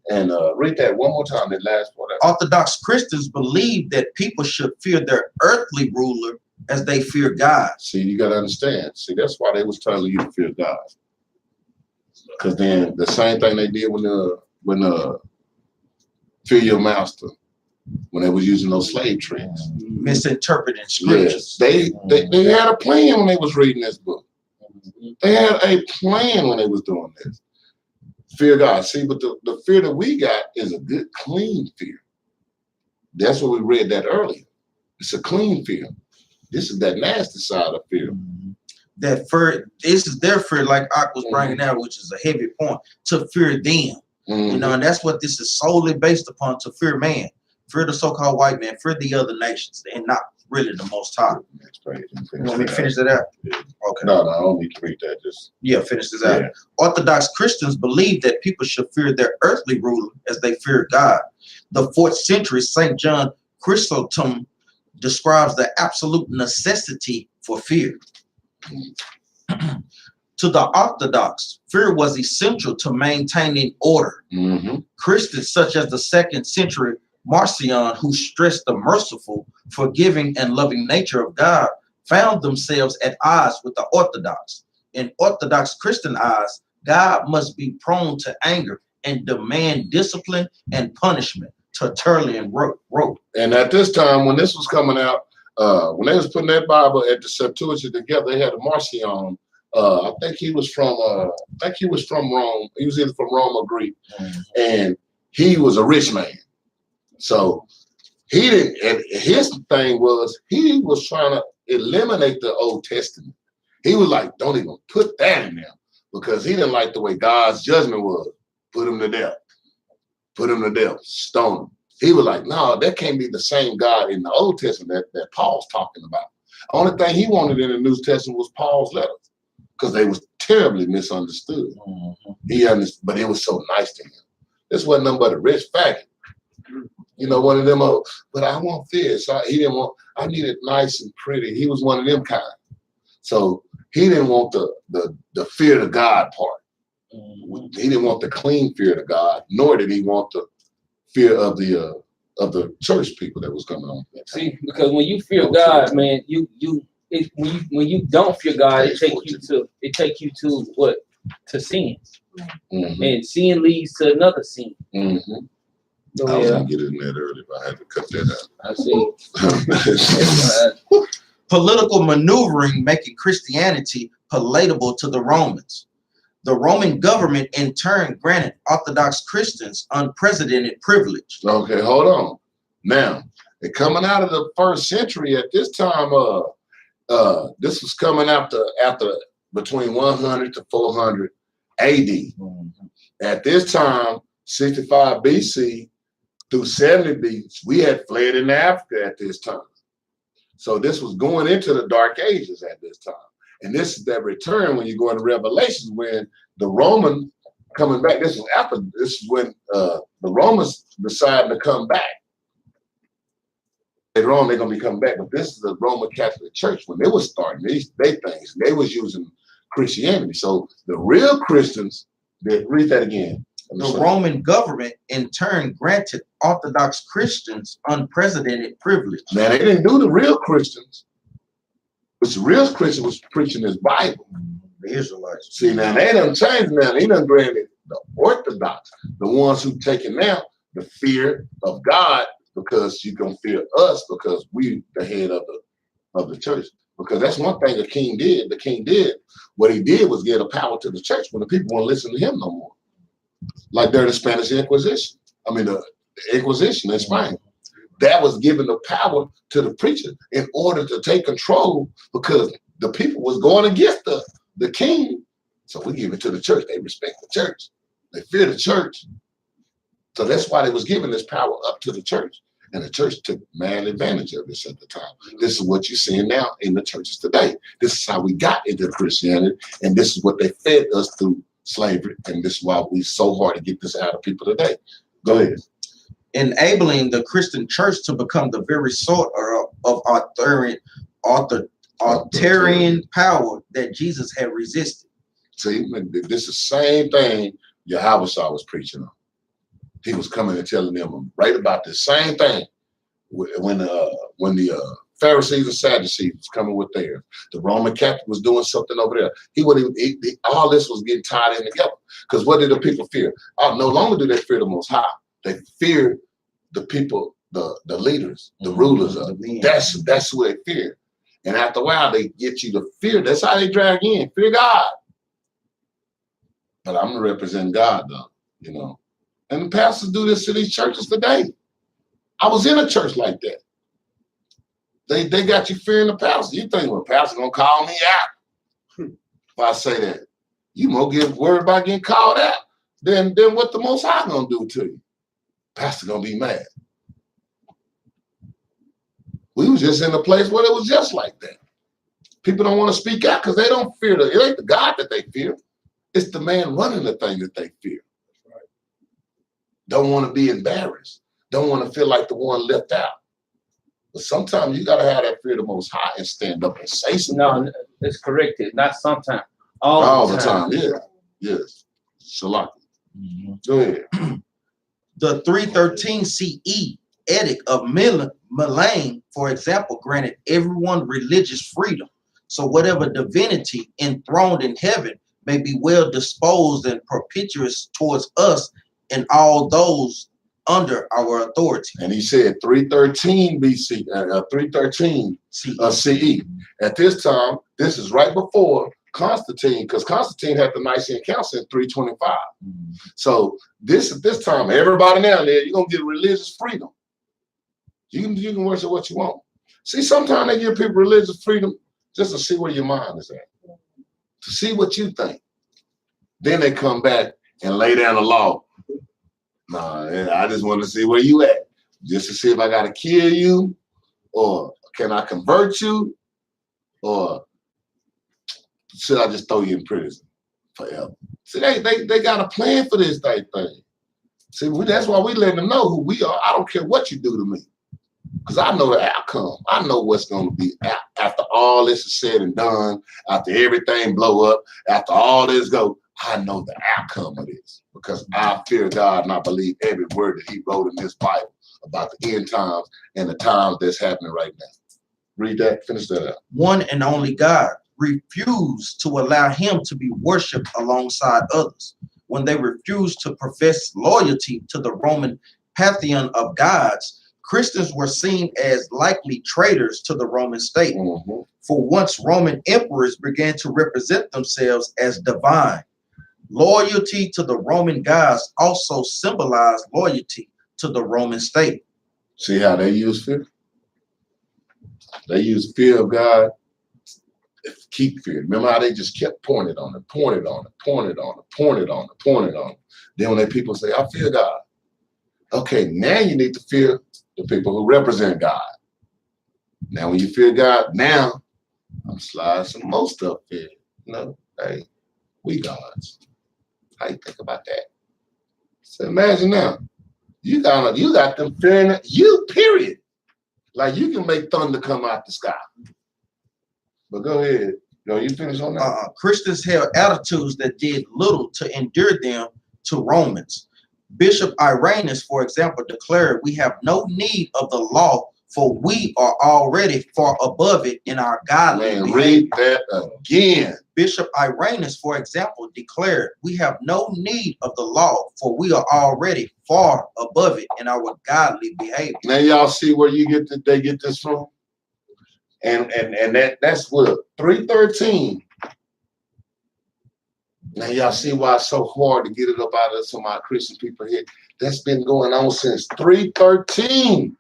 And read that one more time, that last part.
Orthodox Christians believe that people should fear their earthly ruler as they fear God.
See, you got to understand. See, that's why they was telling you to fear God. Because then the same thing they did when fear your master, when they was using those slave tricks.
Misinterpreting scriptures.
Yes, they had a plan when they was reading this book. They had a plan when they was doing this. Fear God. See, but the fear that we got is a good, clean fear. That's what we read that earlier. It's a clean fear. This is that nasty side of fear.
That fear, this is their fear, like I was bringing out, which is a heavy point, to fear them. You know, and that's what this is solely based upon, to fear man. Fear the so-called white man, fear the other nations, and not really the Most High.
That's crazy.
You want me to finish that out?
Yeah.
Okay.
No, I don't need to read that. Just
finish this out. Orthodox Christians believe that people should fear their earthly ruler as they fear God. The 4th century St. John Chrysostom describes the absolute necessity for fear. To the Orthodox, fear was essential to maintaining order. Christians such as the 2nd century Marcion, who stressed the merciful, forgiving, and loving nature of God, found themselves at odds with the Orthodox. In Orthodox Christian eyes, God must be prone to anger and demand discipline and punishment. Tertullian wrote.
And at this time, when this was coming out, when they was putting that Bible at the Septuagint together, they had a Marcion. I think he was from Rome. He was either from Rome or Greek, and he was a rich man. So he didn't, and his thing was he was trying to eliminate the Old Testament. He was like, don't even put that in there because he didn't like the way God's judgment was. Put him to death. Put him to death. Stone him. He was like, no, that can't be the same God in the Old Testament that Paul's talking about. Only thing he wanted in the New Testament was Paul's letters because they was terribly misunderstood. He understood, but it was so nice to him. This wasn't nothing but a rich faggot. You know, one of them, but I want this. He didn't want, I need it nice and pretty. He was one of them kind. So he didn't want the fear of God part. He didn't want the clean fear of God, nor did he want the fear of the church people that was coming on.
See, because when you fear God, man, when you don't fear God, it take you to what? To sin. And sin leads to another sin. So,
I was gonna get in there early, but I had to cut that
out. I see.
Political maneuvering making Christianity palatable to the Romans. The Roman government in turn granted Orthodox Christians unprecedented privilege.
Okay, hold on. Now, they're coming out of the first century at this time. This was coming after between 100 to 400 AD. At this time, 65 BC through 70 BC, we had fled into Africa at this time. So this was going into the Dark Ages at this time. And this is that return when you go into Revelations when the Romans coming back. This is when the Romans decided to come back. Later on, they're going to be coming back. But this is the Roman Catholic Church. When they was starting these things, they was using Christianity. So the real Christians, read that again.
The Roman government in turn granted Orthodox Christians unprecedented privilege.
Now, they didn't do the real Christians. Which the real Christian was preaching his Bible.
The Israelites.
See, now they done changed now. They done granted the Orthodox, the ones who taken now the fear of God, because you can fear us because we the head of the church. Because that's one thing the king did. The king did, what he did was give the power to the church when the people won't listen to him no more. Like during the Spanish Inquisition. I mean, the Inquisition in Spain. That was giving the power to the preacher in order to take control because the people was going against the king. So we give it to the church. They respect the church. They fear the church. So that's why they was giving this power up to the church. And the church took mad advantage of this at the time. This is what you're seeing now in the churches today. This is how we got into Christianity. And this is what they fed us through slavery. And this is why we so hard to get this out of people today. Go ahead.
Enabling the Christian church to become the very sort of authoritarian power that Jesus had resisted.
See, this is the same thing Yahweh was preaching on. He was coming and telling them right about the same thing when the Pharisees and Sadducees was coming with theirs. The Roman Catholic was doing something over there. All this was getting tied in together. Because what did the people fear? No longer do they fear the Most High. They fear the people, the leaders, the rulers of it. That's who they fear. And after a while, they get you to fear. That's how they drag in. Fear God. But I'm going to represent God, though, you know. And the pastors do this to these churches today. I was in a church like that. They got you fearing the pastor. You think, well, pastor going to call me out. If I say that, you more get worried about getting called out than what the Most High going to do to you. Pastor gonna be mad. We was just in a place where it was just like that. People don't want to speak out because they don't fear it ain't the God that they fear. It's the man running the thing that they fear. Right. Don't want to be embarrassed. Don't want to feel like the one left out. But sometimes you gotta have that fear of the Most High and stand up and say something.
No, it's corrected. Not sometimes.
All the time. Yeah. Yes. Shalom. Go ahead.
The 313 CE Edict of Milan, for example, granted everyone religious freedom. So whatever divinity enthroned in heaven may be well disposed and propitious towards us and all those under our authority.
And he said 313 BC, 313 CE. At this time, this is right before Constantine, because Constantine had the Nicene Council in 325. So at this time, everybody now there, you're gonna get religious freedom. You can worship what you want. See, sometimes they give people religious freedom just to see where your mind is at, to see what you think. Then they come back and lay down the law. Nah, I just want to see where you at, just to see if I got to kill you, or can I convert you, or should I just throw you in prison forever? See, they got a plan for this thing. See, that's why we let them know who we are. I don't care what you do to me, because I know the outcome. I know what's going to be after all this is said and done, after everything blow up, after all this go. I know the outcome of this, because I fear God and I believe every word that he wrote in this Bible about the end times and the times that's happening right now. Read that, finish that out.
One and only God refused to allow him to be worshipped alongside others. When they refused to profess loyalty to the Roman pantheon of gods, Christians were seen as likely traitors to the Roman state.
Mm-hmm.
For once Roman emperors began to represent themselves as divine, loyalty to the Roman gods also symbolized loyalty to the Roman state.
See how they use fear? They use fear of God. Keep fear. Remember how they just kept pointing on it, pointed on it, pointed on it, pointed on it, pointed on it. Then when they people say, I fear God. Okay, now you need to fear the people who represent God. Now when you fear God, now I'm sliding some more stuff in. You know, hey, we gods. How you think about that? So imagine now, you got them fearing you, period. Like you can make thunder come out the sky. But go ahead. You finish on that?
Christians held attitudes that did little to endear them to Romans. Bishop Irenaeus, for example, declared, we have no need of the law, for we are already far above it in our godly behavior.
Read that again.
Bishop Irenaeus, for example, declared, we have no need of the law, for we are already far above it in our godly behavior.
Now y'all see where they get this from? And that's what 313. Now y'all see why it's so hard to get it up out of some of our Christian people here. That's been going on since 313.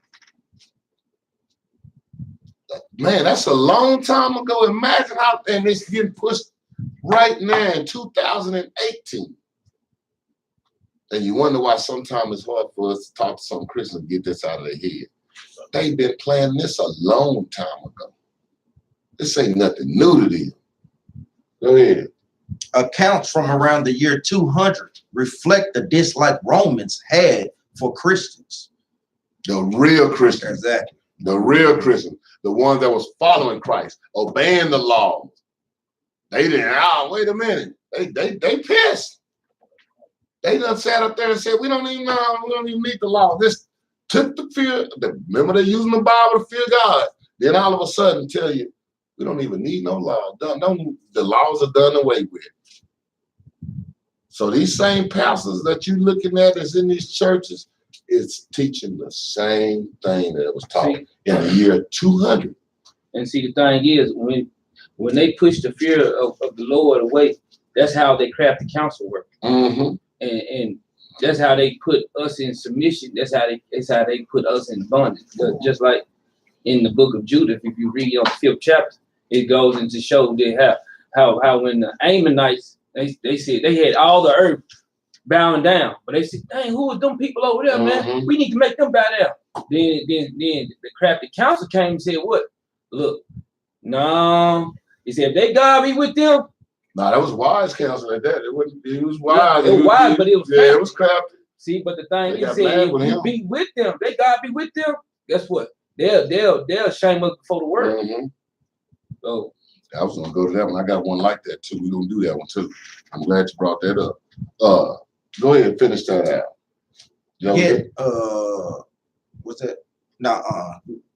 Man, that's a long time ago. Imagine how, and it's getting pushed right now in 2018. And you wonder why sometimes it's hard for us to talk to some Christians and get this out of their head. They've been planning this a long time ago. This ain't nothing new to them. Go ahead.
Accounts from around the year 200 reflect the dislike Romans had for Christians.
The real Christians.
Exactly.
The real Christians. The ones that was following Christ, obeying the laws. They didn't, wait a minute. They pissed. They done sat up there and said, we don't even need the law. This took the fear. Remember, they're using the Bible to fear God. Then all of a sudden tell you, we don't even need no law. The laws are done away with. So these same pastors that you're looking at is in these churches is teaching the same thing that was taught in the year 200.
And see, the thing is, when they push the fear of the Lord away, that's how they craft the council work.
Mm-hmm.
And that's how they put us in submission. That's how they put us in bondage. Just like in the book of Judah, if you read on the 5th chapter, it goes into show that how when the Ammonites, they said they had all the earth bowing down, but they said, dang, who are them people over there, man?
Mm-hmm.
We need to make them bow down. Then the crafty council came and said, what? Look, no. He said, if they God be with them.
No, that was wise counsel at that. It was wise.
It was wise, but it was crafty.
It was crafty.
See, but the thing is,
if
you be with them, they God be with them. Guess what? They'll shame us before the world.
Mm-hmm.
So
I was gonna go to that one. I got one like that too. We're gonna do that one too. I'm glad you brought that up. Go ahead and finish that out.
What's that? No,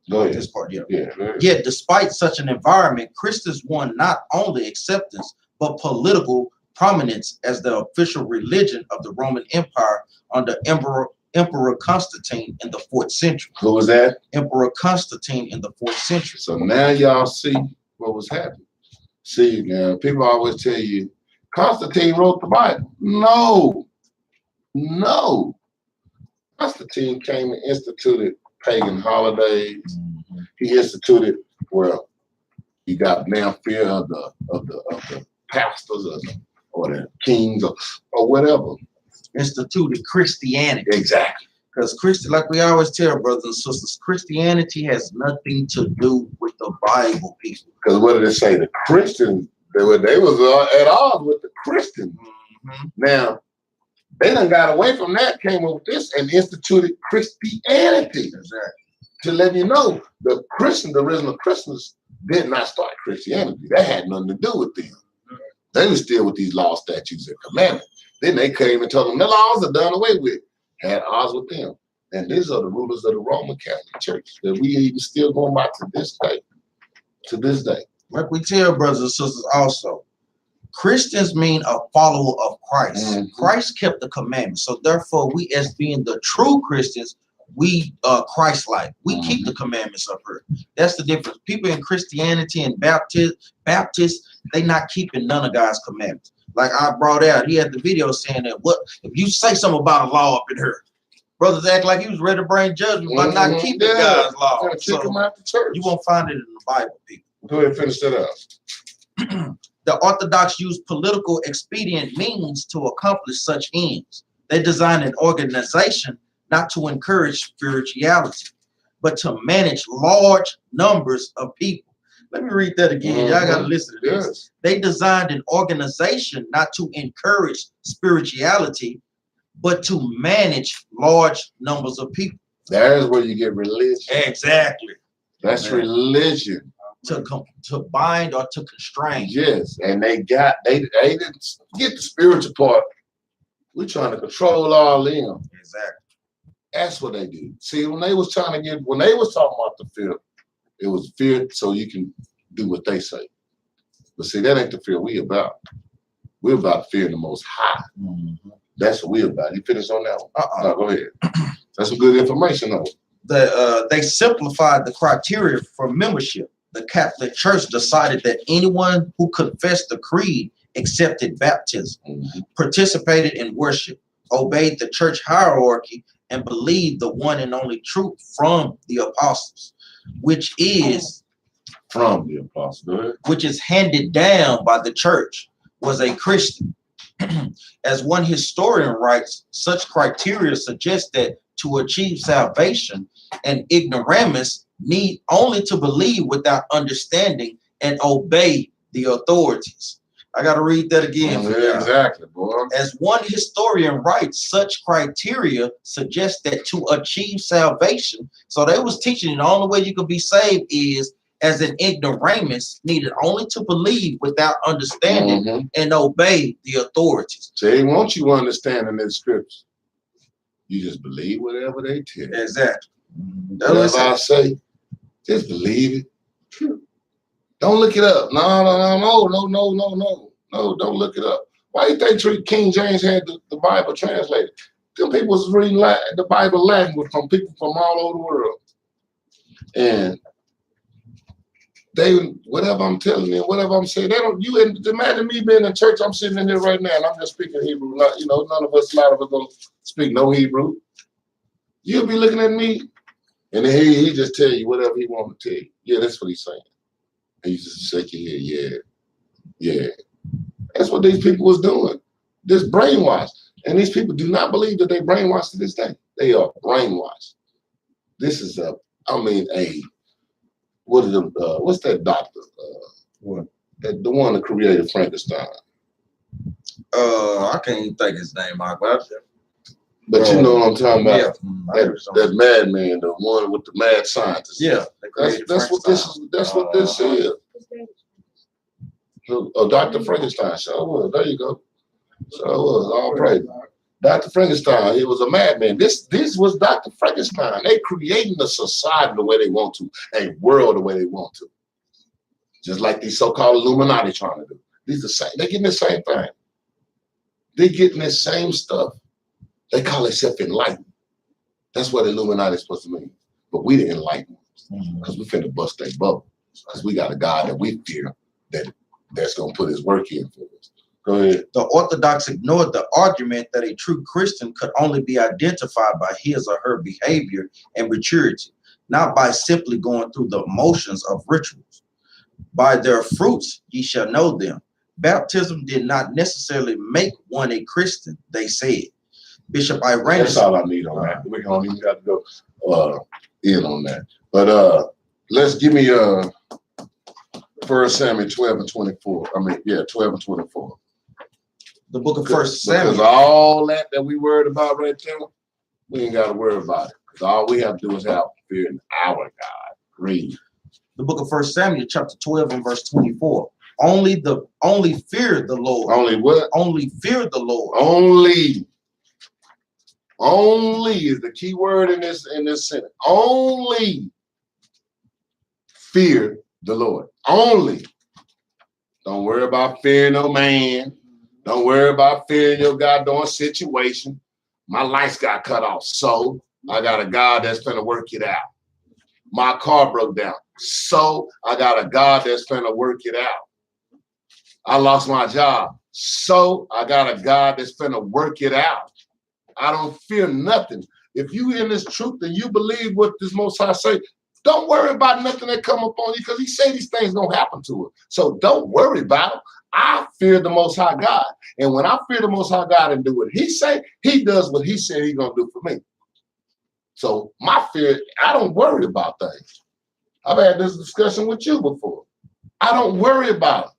go ahead.
This part, yeah.
Yeah.
Yet, despite such an environment, Christians won not only acceptance but political prominence as the official religion of the Roman Empire under Emperor Constantine in the 4th century.
Who was that?
Emperor Constantine in the 4th century.
So now y'all see what was happening. See, now people always tell you Constantine wrote the Bible. No. Constantine came and instituted pagan holidays. He instituted where he got now fear of the pastors or the kings or whatever.
Instituted Christianity.
Exactly.
Because like we always tell brothers and sisters, Christianity has nothing to do with the Bible, people.
Because what did it say? The Christians, they was at odds with the Christians. Now, they done got away from that, came up with this, and instituted Christianity.
Exactly.
To let you know, the original Christians did not start Christianity. That had nothing to do with them. They were still with these laws, statutes, and commandments. Then they came and told them the laws are done away with. Had odds with them. And these are the rulers of the Roman Catholic Church that we even still going by to this day. To this day.
Like we tell brothers and sisters also, Christians mean a follower of Christ. Christ kept the commandments. So therefore, we as being the true Christians, we are Christ-like. We keep the commandments of her. That's the difference. People in Christianity and Baptists, they not keeping none of God's commandments. Like I brought out, he had the video saying that what if you say something about a law up in her, brothers act like he was ready to bring judgment by not keeping God's law.
So them out the church.
You won't find it in the Bible, people.
Go ahead and finish that up.
The Orthodox use political expedient means to accomplish such ends. They designed an organization not to encourage spirituality, but to manage large numbers of people. Let me read that again. Y'all got to listen to this.
Yes.
They designed an organization not to encourage spirituality, but to manage large numbers of people.
There's where you get religion.
Exactly.
That's religion.
To bind or to constrain.
Yes, and they didn't get the spiritual part. We're trying to control all them.
Exactly.
That's what they did. See, when they was talking about the fear, it was fear so you can do what they say. But see, that ain't the fear we about. We're about fearing the Most High. That's what we're about. You finished on that one? No, go ahead. That's some good information, though.
They simplified the criteria for membership. The Catholic Church decided that anyone who confessed the creed, accepted baptism, participated in worship, obeyed the church hierarchy, and believed the one and only truth from the apostles, which is handed down by the church, was a Christian. As one historian writes, such criteria suggest that to achieve salvation, an ignoramus need only to believe without understanding and obey the authorities. I got to read that again.
Exactly, boy.
As one historian writes, such criteria suggest that to achieve salvation, so they was teaching the only way you can be saved is as an ignoramus, needed only to believe without understanding and obey the authorities.
So they want you understanding the scriptures. You just believe whatever they tell you.
Exactly.
Whatever I say, just believe it. Don't look it up. No, don't look it up. Why you think King James had the Bible translated? Them people was reading the Bible Latin from people from all over the world. And whatever I'm telling them, whatever I'm saying, imagine me being in church, I'm sitting in here right now and I'm just speaking Hebrew. A lot of us don't speak no Hebrew. You'll be looking at me and then he just tell you whatever he want to tell you. Yeah, that's what he's saying. And you just shake your head, yeah. That's what these people was doing. This brainwashed. And these people do not believe that they brainwashed to this day. They are brainwashed. This is what's that doctor? The one that created Frankenstein.
I can't even think his name,
but you know what I'm talking about. That madman, the one with the mad scientist.
Yeah,
that's what this is. That's what this is. Oh, Dr. Frankenstein. Sure was. There you go. Sure was. All right. Dr. Frankenstein, he was a madman. This was Dr. Frankenstein. They creating a society the way they want to, a world the way they want to. Just like these so-called Illuminati trying to do. These the same. They're getting the same thing. They're getting the same stuff. They call themselves enlightened. That's what Illuminati is supposed to mean. But we the enlightened because we finna bust their bubble. Because we got a God that we fear that's gonna put his work in for us. Go ahead.
The Orthodox ignored the argument that a true Christian could only be identified by his or her behavior and maturity. not by simply going through the motions of rituals. By their fruits ye shall know them. Baptism did not necessarily make one a Christian, they said. Bishop
That's
Irenaeus,
all I need on that. We don't even have to go in on that. But let's give me 1 Samuel 12 and 24. 12 and 24.
the book of
Because
1 Samuel.
all that we worried about right there, we ain't got to worry about it. Because all we have to do is have fear in our God. Read.
The book of 1 Samuel, chapter 12 and verse 24. Only fear the Lord.
Only what?
Only fear the Lord.
Only is the key word in this sentence. Only fear the Lord. Only. Don't worry about fearing no man. Don't worry about fearing your goddamn situation. My lights got cut off, so I got a God that's gonna work it out. My car broke down, so I got a God that's gonna work it out. I lost my job, so I got a God that's gonna work it out. I don't fear nothing. If you in this truth and you believe what this Most High say, don't worry about nothing that come upon you, because he say these things gonna happen to us. So don't worry about it. I fear the Most High God. And when I fear the Most High God and do what he say, he does what he said he's gonna do for me. So my fear, I don't worry about things. I've had this discussion with you before. I don't worry about it.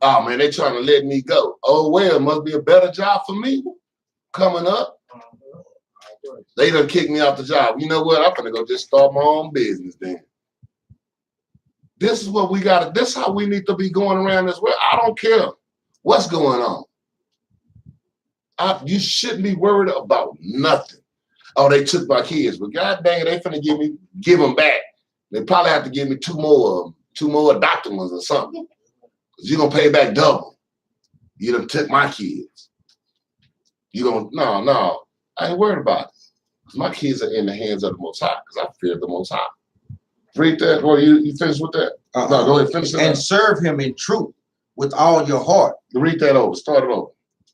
Oh man, they trying to let me go. Oh well, it must be a better job for me coming up. They done kicked me off the job. You know what? I'm gonna go just start my own business then. This is what we got. This is how we need to be going around this world. I don't care what's going on. You shouldn't be worried about nothing. Oh, they took my kids, but god dang it, they finna give them back. They probably have to give me two more adopted ones or something. Because you're gonna pay back double. You done took my kids. You gonna no, I ain't worried about it. Because my kids are in the hands of the Most High, because I fear the Most High. Read that, or you finished with that? No, go ahead, finish it.
And serve him in truth with all your heart.
Read that over, start it over.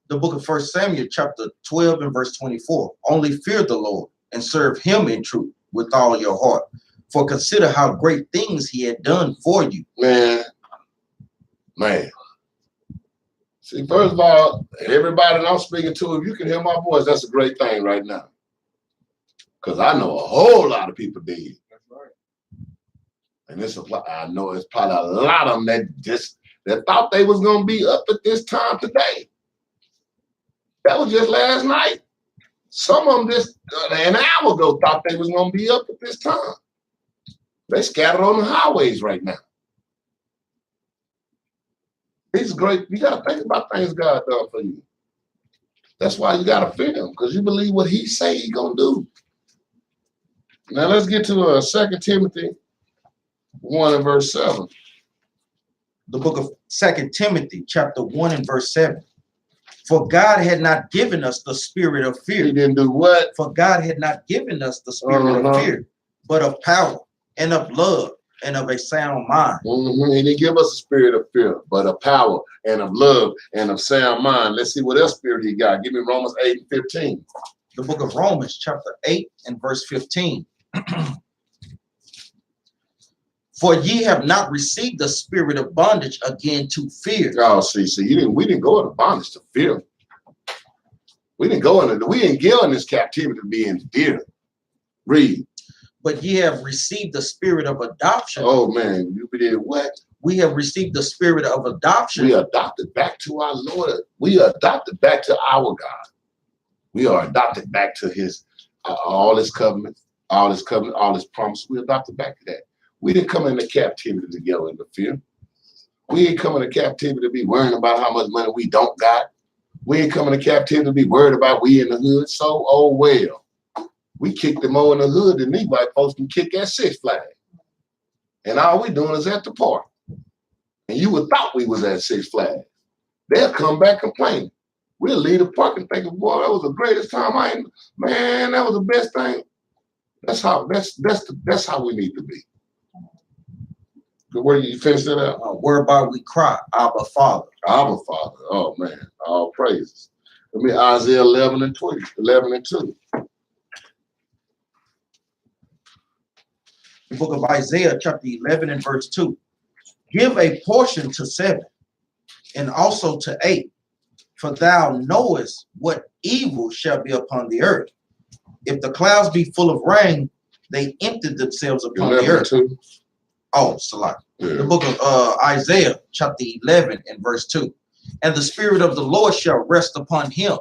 The book of 1 Samuel, chapter 12 and verse 24. Only fear the Lord and serve him in truth with all your heart. For consider how great things he had done for you.
Man. See, first of all, everybody that I'm speaking to, if you can hear my voice, that's a great thing right now. Because I know a whole lot of people did. That's right. And I know it's probably a lot of them that thought they was going to be up at this time today. That was just last night. Some of them just an hour ago thought they was going to be up at this time. They scattered on the highways right now. He's great. You got to think about things God done for you. That's why you got to fear him, because you believe what he say he going to do. Now let's get to 2 Timothy 1 and verse 7.
The book of 2 Timothy, chapter 1 and verse 7. For God had not given us the spirit of fear.
He didn't do what?
For God had not given us the spirit of fear, but of power and of love and of a sound mind.
He didn't give us a spirit of fear, but of power and of love and of sound mind. Let's see what else spirit he got. Give me Romans 8 and 15.
The book of Romans, chapter 8 and verse 15. For ye have not received the spirit of bondage again to fear.
Oh, see, we didn't go into bondage to fear. We didn't go in this captivity to be in fear. Read.
But ye have received the spirit of adoption.
Oh man, you did what?
We have received the spirit of adoption.
We adopted back to our Lord. We are adopted back to our God. We are adopted back to his all his covenants, all his promises. We adopted back to that. We didn't come into captivity to go into fear. We ain't coming to captivity to be worrying about how much money we don't got. We ain't coming to captivity to be worried about we in the hood. So, oh well. We kicked them more in the hood than these white folks can kick at Six Flags. And all we doing is at the park. And you would thought we was at Six Flags. They'll come back complaining. We'll leave the park and think, boy, that was the greatest time. Man, that was the best thing. That's how we need to be. Where you finish that out?
Whereby we cry, Abba Father.
Abba Father. Oh man, all praises. Let me Isaiah 11 and 2.
The book of Isaiah, chapter 11 and verse 2. Give a portion to 7 and also to 8, for thou knowest what evil shall be upon the earth. If the clouds be full of rain, they empty themselves upon the
11
earth.
too.
Oh, Salah. The
Yeah.
book of Isaiah, chapter 11 and verse 2. And the spirit of the Lord shall rest upon him,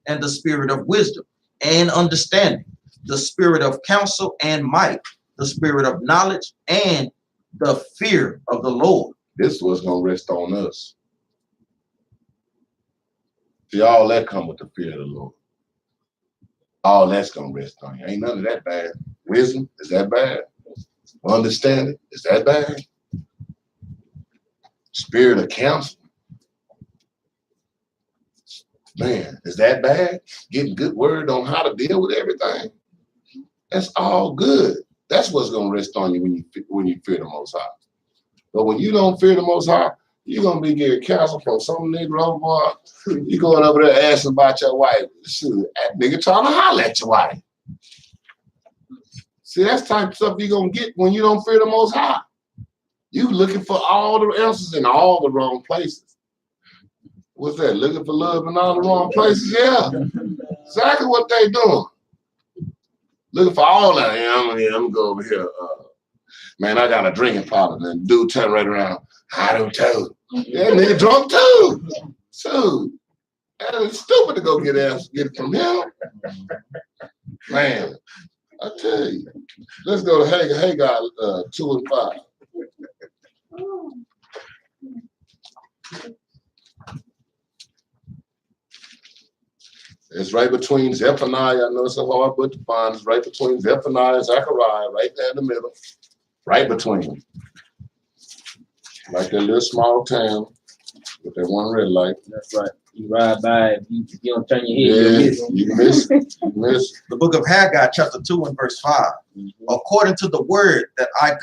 and the spirit of wisdom and understanding, the spirit of counsel and might, the spirit of knowledge and the fear of the Lord.
This was gonna rest on us. See, all that come with the fear of the Lord. All that's gonna rest on you. Ain't none of that bad. Wisdom, is that bad? Understanding, is that bad? Spirit of counsel. Man, is that bad? Getting good word on how to deal with everything. That's all good. That's what's gonna rest on you when you fear the Most High. But when you don't fear the Most High, you're gonna be getting counsel from some nigga over boy. You going over there asking about your wife. Shoot, that nigga trying to holler at your wife. See, that's the type of stuff you're gonna get when you don't fear the Most High. You looking for all the answers in all the wrong places. What's that? Looking for love in all the wrong places? Yeah, exactly what they doing. Looking for all that. Yeah, I'm gonna go over here. Man, I got a drinking problem. And dude turn right around. I do too. Yeah, nigga drunk too. So it's stupid to go get it from him. Man, I tell you. Let's go to Haggai 2 and 5. It's right between Zephaniah. I know it's a hard book to find. It's right between Zephaniah and Zechariah, right there in the middle. Right between them. Like that little small town with that one red light.
That's right. You ride by, if you don't turn your head,
Yeah, you miss. You miss.
The book of Haggai, chapter 2 and verse 5. According to the word that I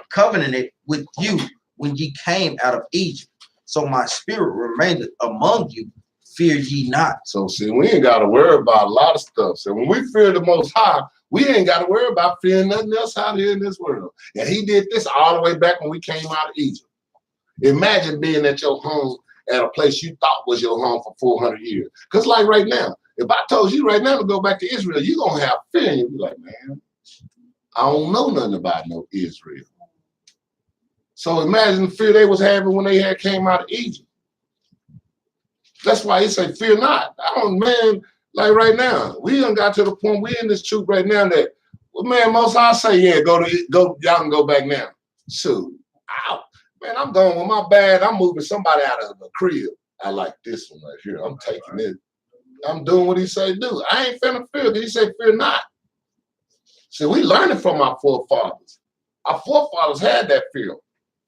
covenanted with you when ye came out of Egypt, so my spirit remained among you, fear ye not.
So see, we ain't got to worry about a lot of stuff. So when we fear the Most High, we ain't got to worry about fearing nothing else out here in this world. And he did this all the way back when we came out of Egypt. Imagine being at your home at a place you thought was your home for 400 years. Because like right now, if I told you right now to go back to Israel, you're going to have fear. And you'll be like, man, I don't know nothing about no Israel. So imagine the fear they was having when they came out of Egypt. That's why he said, fear not. I don't, man, like right now, we done got to the point, we in this troop right now that, well, man, most I say, yeah, go, y'all can go back now. Shoot, ow. Man, I'm going with my bag. I'm moving somebody out of the crib. I like this one right here. I'm taking it. I'm doing what he say do. I ain't finna fear. He say fear not. See, we learning from our forefathers. Our forefathers had that fear.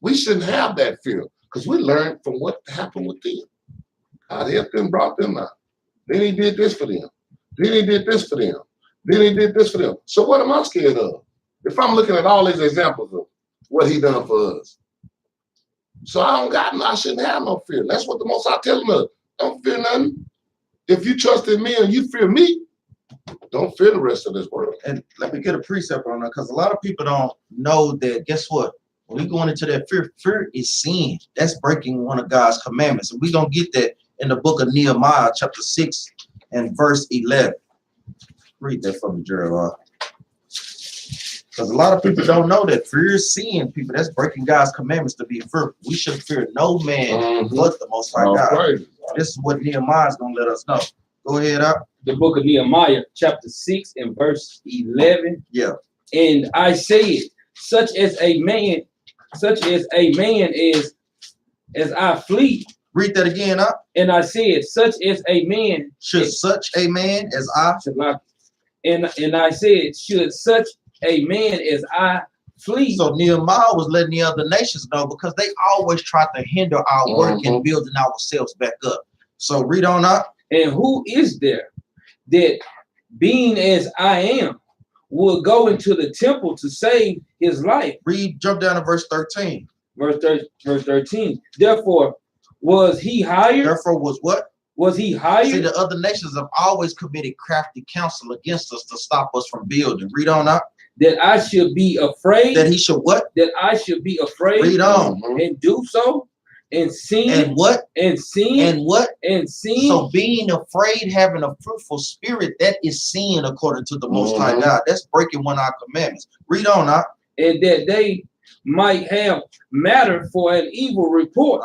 We shouldn't have that fear because we learned from what happened with them. God helped them, brought them out. Then he did this for them. Then he did this for them. Then he did this for them. So what am I scared of? If I'm looking at all these examples of what he done for us. So I shouldn't have no fear. That's what the Most High telling us. Don't fear nothing. If you trust in me and you fear me, don't fear the rest of this world.
And let me get a precept on that, because a lot of people don't know that, guess what? When we going into that fear is sin. That's breaking one of God's commandments. And we're going to get that in the book of Nehemiah, chapter 6 and verse 11. Read that from me, Jeremiah. Because a lot of people don't know that fear is sin, people. That's breaking God's commandments to be fearful. We should fear no man but the Most High God.
Praise.
This is what Nehemiah is going to let us know. Go ahead, up.
The book of Nehemiah, chapter 6 and verse 11.
Yeah.
And I said, such as a man is as I flee.
Read that again, up.
And I said, such as a man
Should such a man as I
and I said, should such a man as I flee.
So Nehemiah was letting the other nations know, because they always try to hinder our work in building ourselves back up. So read on up.
And who is there that, being as I am, will go into the temple to save his life?
Read, jump down to verse 13.
Verse 13. Therefore, was he hired?
Therefore was what?
Was he hired?
See, the other nations have always committed crafty counsel against us to stop us from building. Read on up.
that I should be afraid.
That he should what?
That I should be afraid.
Read on.
And do so, and sin,
And what?
and sin,
And what?
and sin.
So being afraid, having a fruitful spirit, that is sin according to the Most High God. That's breaking one of our commandments. Read on, now.
And that they might have matter for an evil report,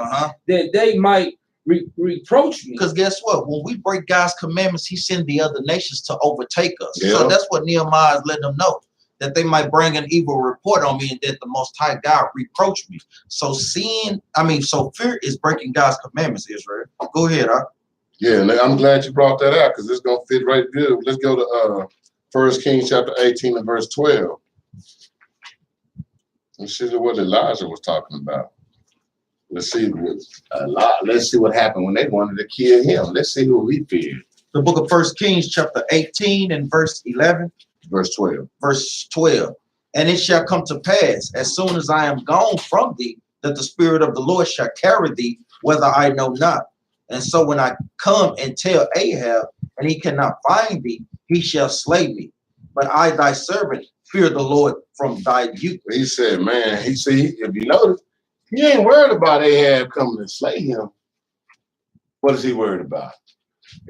that they might reproach me.
Because guess what? When we break God's commandments, he sends the other nations to overtake us.
Yeah.
So that's what Nehemiah is letting them know, that they might bring an evil report on me and that the Most High God reproach me. So so fear is breaking God's commandments, Israel. Go ahead,
Yeah, and I'm glad you brought that out because it's going to fit right good. Let's go to 1 Kings chapter 18 and verse 12. Let's see what Elijah was talking about. Let's see what happened when they wanted to kill him. Let's see who he feared.
The book of 1 Kings chapter 18 and verse 11.
Verse 12.
Verse 12. And it shall come to pass, as soon as I am gone from thee, that the Spirit of the Lord shall carry thee, whether I know not. And so when I come and tell Ahab, and he cannot find thee, he shall slay me. But I, thy servant, fear the Lord from thy youth.
He said, man, if you notice, he ain't worried about Ahab coming to slay him. What is he worried about?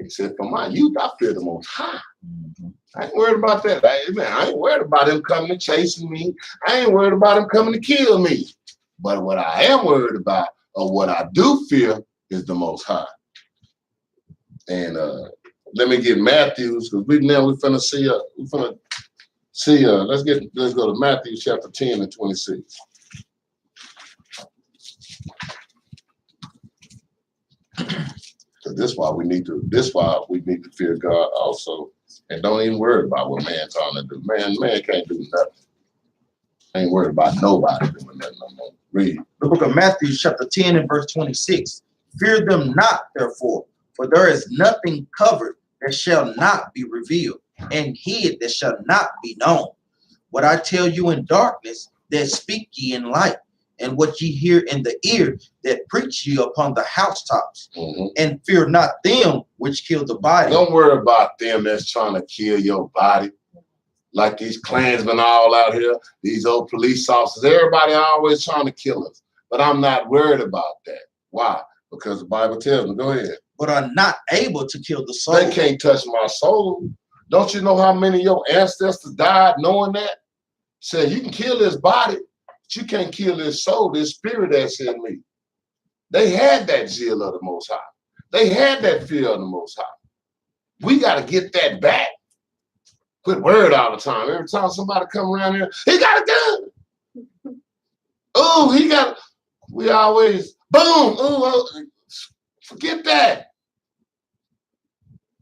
He said, from my youth, I fear the Most High. I ain't worried about that. I ain't worried about him coming and chasing me. I ain't worried about him coming to kill me. But what I am worried about, or what I do fear, is the Most High. And let me get Matthew's, because we're finna see, let's go to Matthew chapter 10 and 26. This why we need to fear God also, and don't even worry about what man's trying to do. Man can't do nothing. Ain't worried about nobody doing nothing no more. Read
the book of Matthew chapter 10 and verse 26. Fear them not, therefore, for there is nothing covered that shall not be revealed, and hid that shall not be known. What I tell you in darkness, that speak ye in light, and what ye hear in the ear, that preach ye upon the housetops. And fear not them which kill the body.
Don't worry about them that's trying to kill your body. Like these Klansmen all out here, these old police officers, everybody always trying to kill us. But I'm not worried about that. Why? Because the Bible tells me, go ahead.
But are not able to kill the soul.
They can't touch my soul. Don't you know how many of your ancestors died knowing that? Said you can kill his body, but you can't kill his soul, this spirit that's in me. They had that zeal of the Most High. They had that fear of the Most High. We got to get that back. Quit worried all the time. Every time somebody come around here, he got a gun. Oh, we always, boom. Oh, forget that.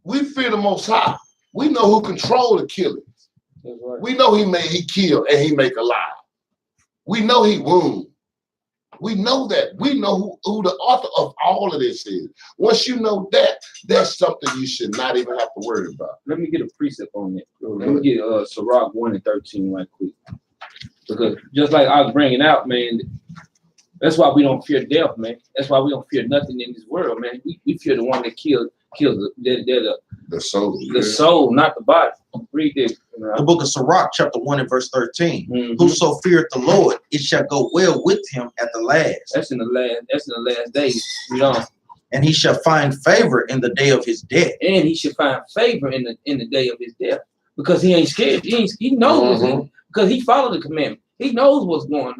We fear the Most High. We know who control the killings. Right. We know he kill and he make alive. We know he wound. We know that. We know who the author of all of this is. Once you know that, that's something you should not even have to worry about.
Let me get a precept on that. Let me get Sirach 1 and 13 right quick. Because just like I was bringing out, man, that's why we don't fear death, man. That's why we don't fear nothing in this world, man. We fear the one that kills the soul. The soul, not the body. Read this.
The book of Sirach, chapter 1 and verse 13. Whoso feareth the Lord, it shall go well with him at the last.
That's in the last days. You know.
And he shall find favor in the day of his death.
And he shall find favor in the day of his death. Because he ain't scared. He knows because he followed the commandment. He knows what's going on.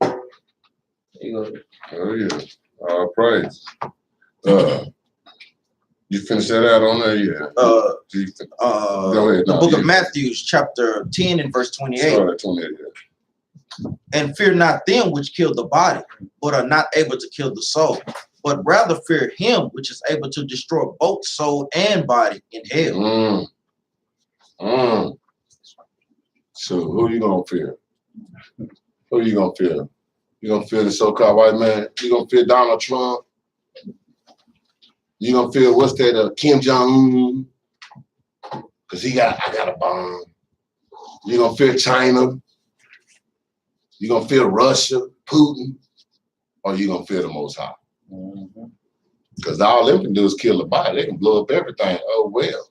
There you go.
Oh yeah. All praise. You finish that out on there, yeah. Go ahead.
The book of Matthew, chapter 10 and verse 28.
Start at 28, yeah.
And fear not them which kill the body, but are not able to kill the soul, but rather fear him which is able to destroy both soul and body in hell.
So who you gonna fear? Who you gonna fear? You gonna fear the so-called white man? You gonna fear Donald Trump? You gonna fear what's that? Kim Jong-un? Cause I got a bomb. You gonna fear China? You gonna fear Russia, Putin, or you gonna fear the Most High? Because all them can do is kill the body. They can blow up everything. Oh well.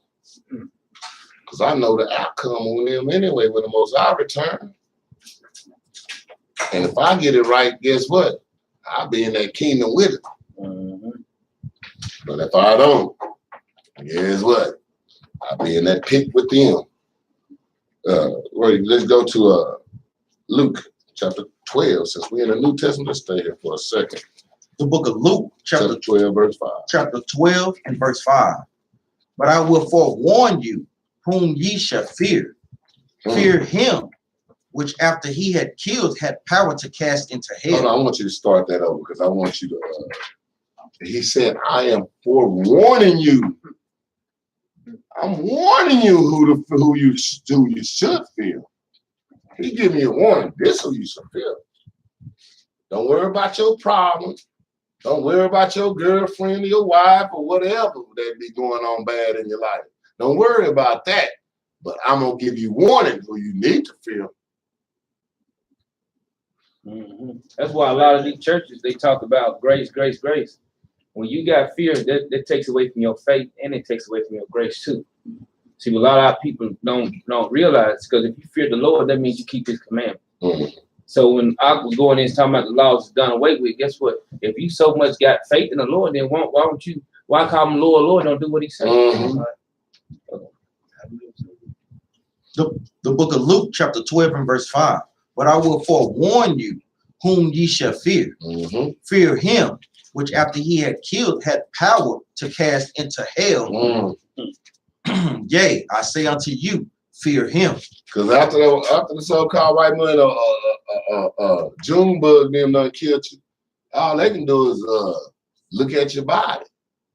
Because I know the outcome with them anyway when the Most High return. And if I get it right, guess what? I'll be in that kingdom with it. But if I don't, guess what? I'll be in that pit with them. Let's go to Luke chapter 12. Since we're in the New Testament, let's stay here for a second.
The book of Luke, chapter
12, verse 5.
Chapter 12 and verse 5. But I will forewarn you whom ye shall fear. Fear him, which after he had killed had power to cast into hell.
Hold on, I want you to start that over because I want you to. He said, I am forewarning you. I'm warning you who you should fear. He give me a warning. This is who you should fear. Don't worry about your problems. Don't worry about your girlfriend or your wife or whatever that be going on bad in your life. Don't worry about that. But I'm gonna give you warning who you need to fear.
That's why a lot of these churches, they talk about grace, grace, grace. When you got fear, that takes away from your faith and it takes away from your grace too. See, a lot of people don't realize, because if you fear the Lord, that means you keep his commandments. So when I was going in talking about the laws is done away with, guess what? If you so much got faith in the Lord, then why call him Lord, Lord, don't do what he says?
The book of Luke, chapter 12 and verse 5. But I will forewarn you whom ye shall fear. Fear him, which after he had killed had power to cast into hell. Yea, I say unto you, fear him.
Because after the so-called white man Junebug them done killed you, all they can do is look at your body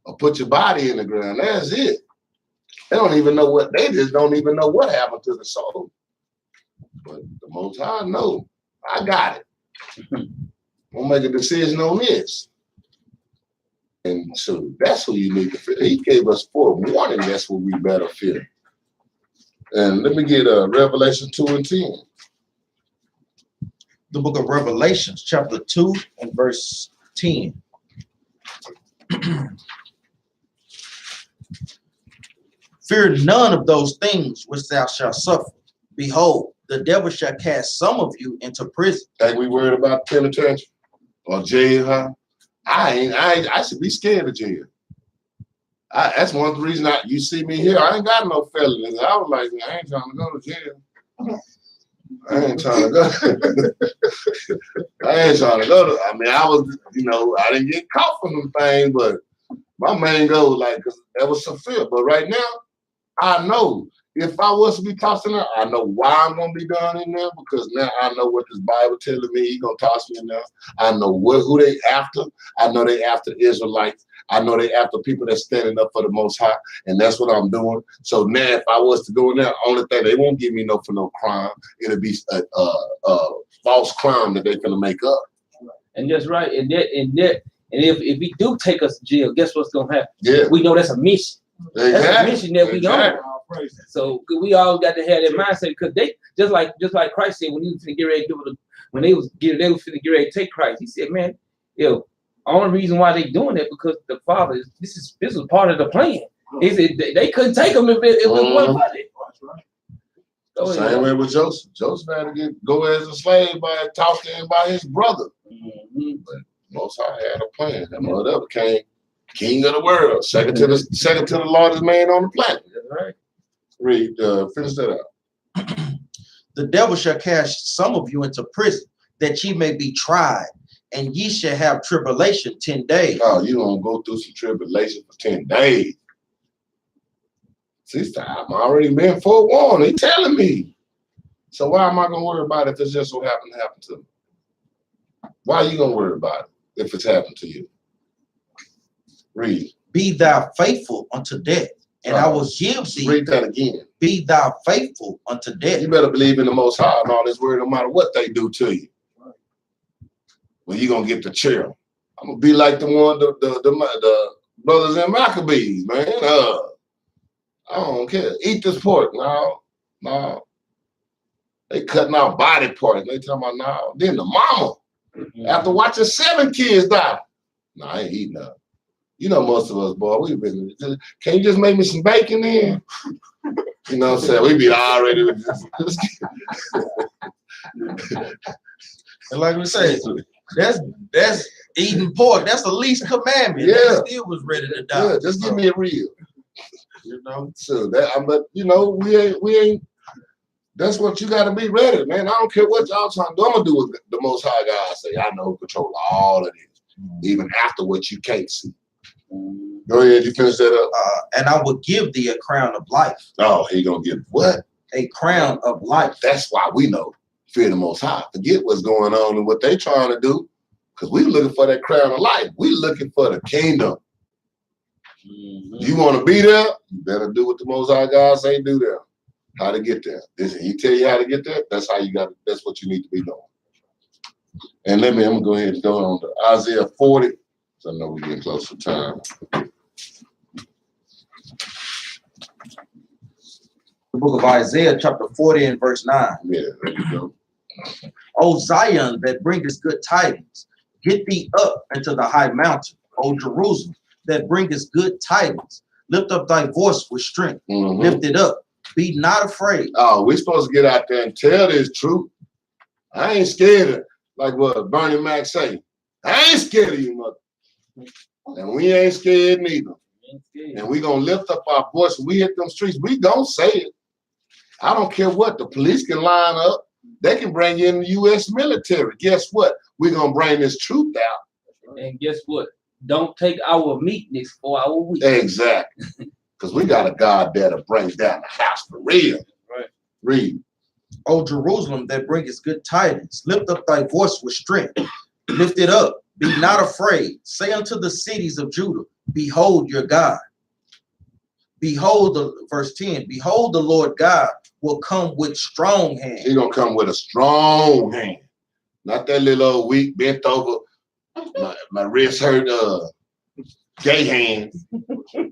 or put your body in the ground. That's it. They just don't even know what happened to the soul. But the Most High know. I got it. We'll make a decision on this. And so that's who you need to fear. He gave us forewarning. That's what we better fear. And let me get Revelation 2 and 10.
The book of Revelations, chapter 2 and verse 10. Fear none of those things which thou shalt suffer. Behold, the devil shall cast some of you into prison.
Think we worried about penitentiary or jail, huh? I should be scared of jail. That's one of the reasons you see me here. I ain't got no felonies. I was like, I ain't trying to go to jail. I ain't trying to go. I ain't trying to go to. I mean, I was, I didn't get caught for them things, but my main goal, cause that was some fear. But right now, I know if I was to be tossed in there, I know why I'm gonna be done in there, because now I know what this Bible telling me. He gonna toss me in there. I know who they after. I know they after Israelites. I know they after people that's standing up for the Most High, and that's what I'm doing. So now, if I was to go in there, only thing they won't give me for no crime. It'll be a false crime that they're gonna make up.
And that's right. And if we do take us to jail, guess what's gonna happen?
Yeah,
we know that's a mission.
Exactly.
That's a mission that we on. So we all got to have that mindset, because they just like Christ said when he was finna get ready to do it, when they was finna get ready to take Christ. He said, "Man, only reason why they doing it because the Father this was part of the plan." He said they couldn't take him if it wasn't for it.
Same way with Joseph. Joseph had to go as a slave by talking by his brother. But Most High had a plan. That mother became king of the world, second to the largest man on the planet.
That's right.
Read, finish that out.
The devil shall cast some of you into prison, that ye may be tried, and ye shall have tribulation 10 days.
Oh, you gonna go through some tribulation for 10 days. See, I'm already been forewarned. He telling me. So why am I gonna worry about it if it's just what happened to happen to me? Why are you gonna worry about it if it's happened to you? Read.
Be thou faithful unto death, and I will give thee.
Read that again.
Be thou faithful unto death.
You better believe in the Most High and all this word, no matter what they do to you. Well, you're gonna get the chair. I'm gonna be like the brothers in Maccabees, man. I don't care. Eat this pork. No. They cutting out body parts. They talking about no. Then the mama, after watching 7 kids die. No, I ain't eating that. You know, most of us, boy, we've been. Can you just make me some bacon then? You know what I'm saying? We be already with this.
And like we said, that's eating pork. That's the least commandment.
Yeah.
They still was ready to die.
Yeah, just give me a real.
You know.
So that, but you know, we ain't. That's what you got to be ready, man. I don't care what y'all trying to do. I'm gonna do what the Most High God say. I know control of all of this, even after what you can't see. Go ahead, you finish that up.
And I will give thee a crown of life.
Oh, he gonna give what?
A crown of life.
That's why we know fear the Most High. Forget what's going on and what they trying to do, because we looking for that crown of life. We looking for the kingdom. You want to be there? You better do what the Most High God say do there. How to get there? He tell you how to get there. That's how you got. That's what you need to be doing. And I'm gonna go ahead and go on to Isaiah 40. So I know we're getting close to time.
The book of Isaiah, chapter 40 and verse 9.
Yeah, there you go.
O Zion, that bringest good tidings, get thee up into the high mountain. O Jerusalem, that bringest good tidings, lift up thy voice with strength.
Mm-hmm.
Lift it up. Be not afraid.
Oh, we're supposed to get out there and tell this truth. I ain't scared of, like what Bernie Mac say. I ain't scared of you, mother. And we ain't scared neither. And we gonna lift up our voice. When we hit them streets, we gonna say it. I don't care what. The police can line up. They can bring in the U.S. military. Guess what? We're gonna bring this truth out.
And guess what? Don't take our meekness for our weakness.
Exactly. Because we got a God there to bring down the house for real.
Right.
Read.
O Jerusalem, that bringest good tidings, lift up thy voice with strength. Lift it up. Be not afraid. Say unto the cities of Judah, behold your God. Behold, verse 10, behold, the Lord God will come with strong hand.
He's gonna come with a strong hand. Not that little old weak, bent over, my wrist hurt, gay hand.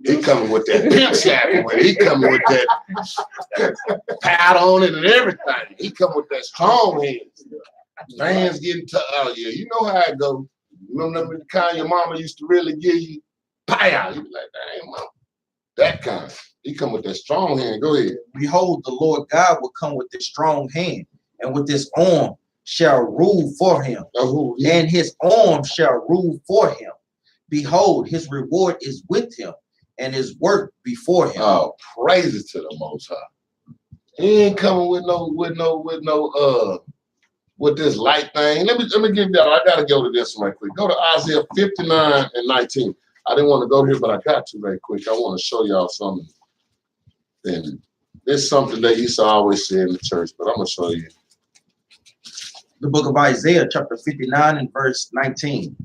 He coming with that pimp slapping with it. He coming with that pad on it and everything. He coming with that strong hand. Hands getting tough. Oh yeah, you know how it goes. Remember the kind your mama used to really give you? Pow! You be like, dang, mama. That kind. He come with that strong hand. Go ahead.
Behold, the Lord God will come with this strong hand, and with his arm shall rule for him.
Oh, yeah.
And his arm shall rule for him. Behold, his reward is with him, and his work before him.
Oh, praises to the Most High. He ain't coming with with this light thing. Let me give y'all. I gotta go to this one right quick. Go to Isaiah 59 and 19. I didn't want to go here, but I got to right quick. I want to show y'all something. And it's something that Esau always said in the church, but I'm gonna show you.
The book of Isaiah, chapter 59 and verse 19.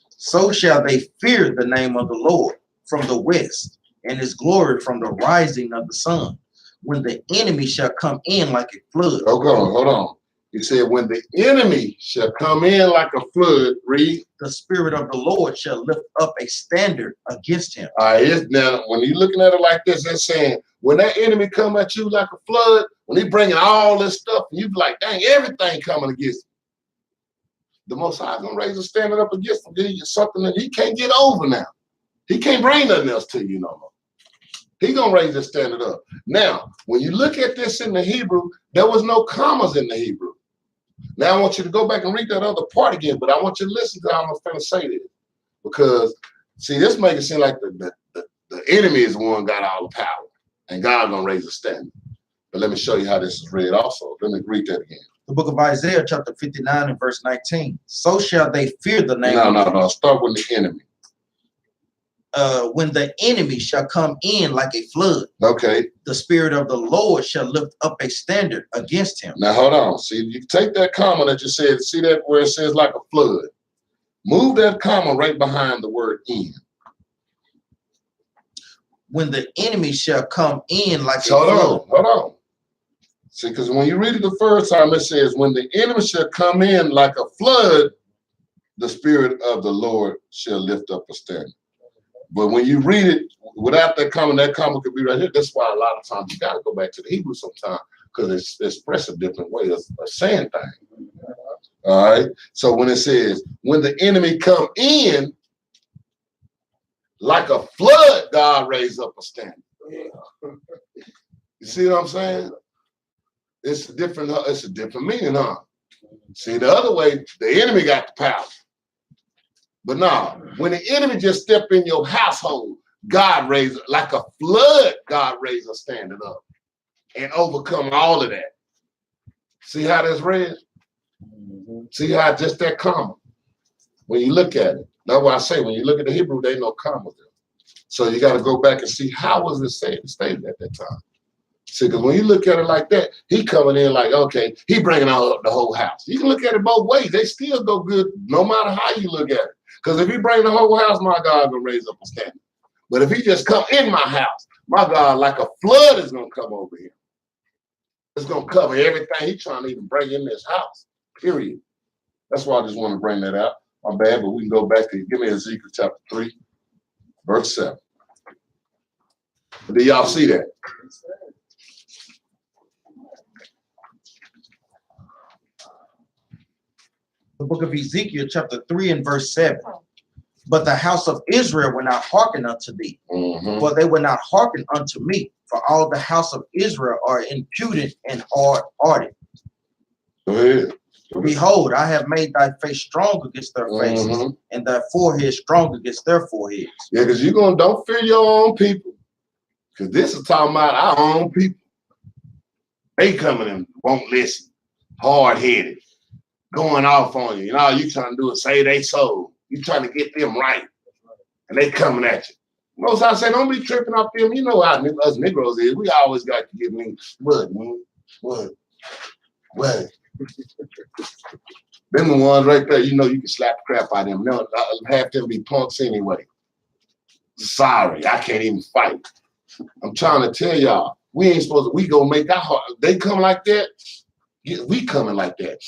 So shall they fear the name of the Lord from the west, and his glory from the rising of the sun, when the enemy shall come in like a flood.
Hold on. He said, when the enemy shall come in like a flood, read.
The spirit of the Lord shall lift up a standard against him.
All right, now when you're looking at it like this, it's saying when that enemy come at you like a flood, when he bringing all this stuff, and you be like, dang, everything coming against him. The Most High gonna raise a standard up against him, give you something that he can't get over now. He can't bring nothing else to you no more. He gonna raise the standard up. Now, when you look at this in the Hebrew, there was no commas in the Hebrew. Now I want you to go back and read that other part again, but I want you to listen to how I'm going to say this. Because, see, this makes it seem like the enemy is the one got all the power, and God going to raise the standard. But let me show you how this is read also. Let me read that again.
The book of Isaiah, chapter 59 and verse 19. So shall they fear the name of the Lord.
No. Start with the enemy.
When the enemy shall come in like a flood,
okay,
the spirit of the Lord shall lift up a standard against him.
Now hold on. See, you take that comma that you said, see that where it says like a flood. Move that comma right behind the word in.
When the enemy shall come in like a
Hold
flood.
on. See, because when you read it the first time, it says, when the enemy shall come in like a flood, the spirit of the Lord shall lift up a standard. But when you read it without that comma could be right here. That's why a lot of times you got to go back to the Hebrew sometimes, because it's expressed a different way of saying things. All right. So when it says, when the enemy come in like a flood, God raised up a standard. You see what I'm saying? It's a different meaning, huh? See, the other way, the enemy got the power. But now, when the enemy just step in your household, God raised, like a flood, God raised a standing up and overcome all of that. See how that's read? See how just that comma? When you look at it, that's why I say, when you look at the Hebrew, there ain't no comma there. So you got to go back and see how was it stated at that time. See, because when you look at it like that, he coming in like, okay, he bringing out the whole house. You can look at it both ways. They still go good no matter how you look at it. Because if he bring the whole house, my God will raise up a standard. But if he just come in my house, my God, like a flood is going to come over here. It's going to cover everything he's trying to even bring in this house, period. That's why I just want to bring that out. My bad, but we can go back to, give me Ezekiel chapter 3, verse 7. Do y'all see that?
The book of Ezekiel, chapter 3 and verse 7. But the house of Israel will not hearken unto thee, for they will not hearken unto me. For all the house of Israel are impudent and hard-hearted.
Go ahead.
Behold, I have made thy face strong against their faces, and thy forehead strong against their foreheads.
Yeah, because you're going to, don't fear your own people. Because this is talking about our own people. They coming and won't listen. Hard-headed. Going off on you. And all you trying to do is say they soul. You trying to get them right. And they coming at you. Most I say, don't be tripping off them. You know how us Negroes is. We always got to give me what, man? What? Them the ones right there, you know you can slap the crap out of them. No, half them be punks anyway. Sorry, I can't even fight. I'm trying to tell y'all, we ain't supposed to, we gonna make our heart, they come like that, we coming like that.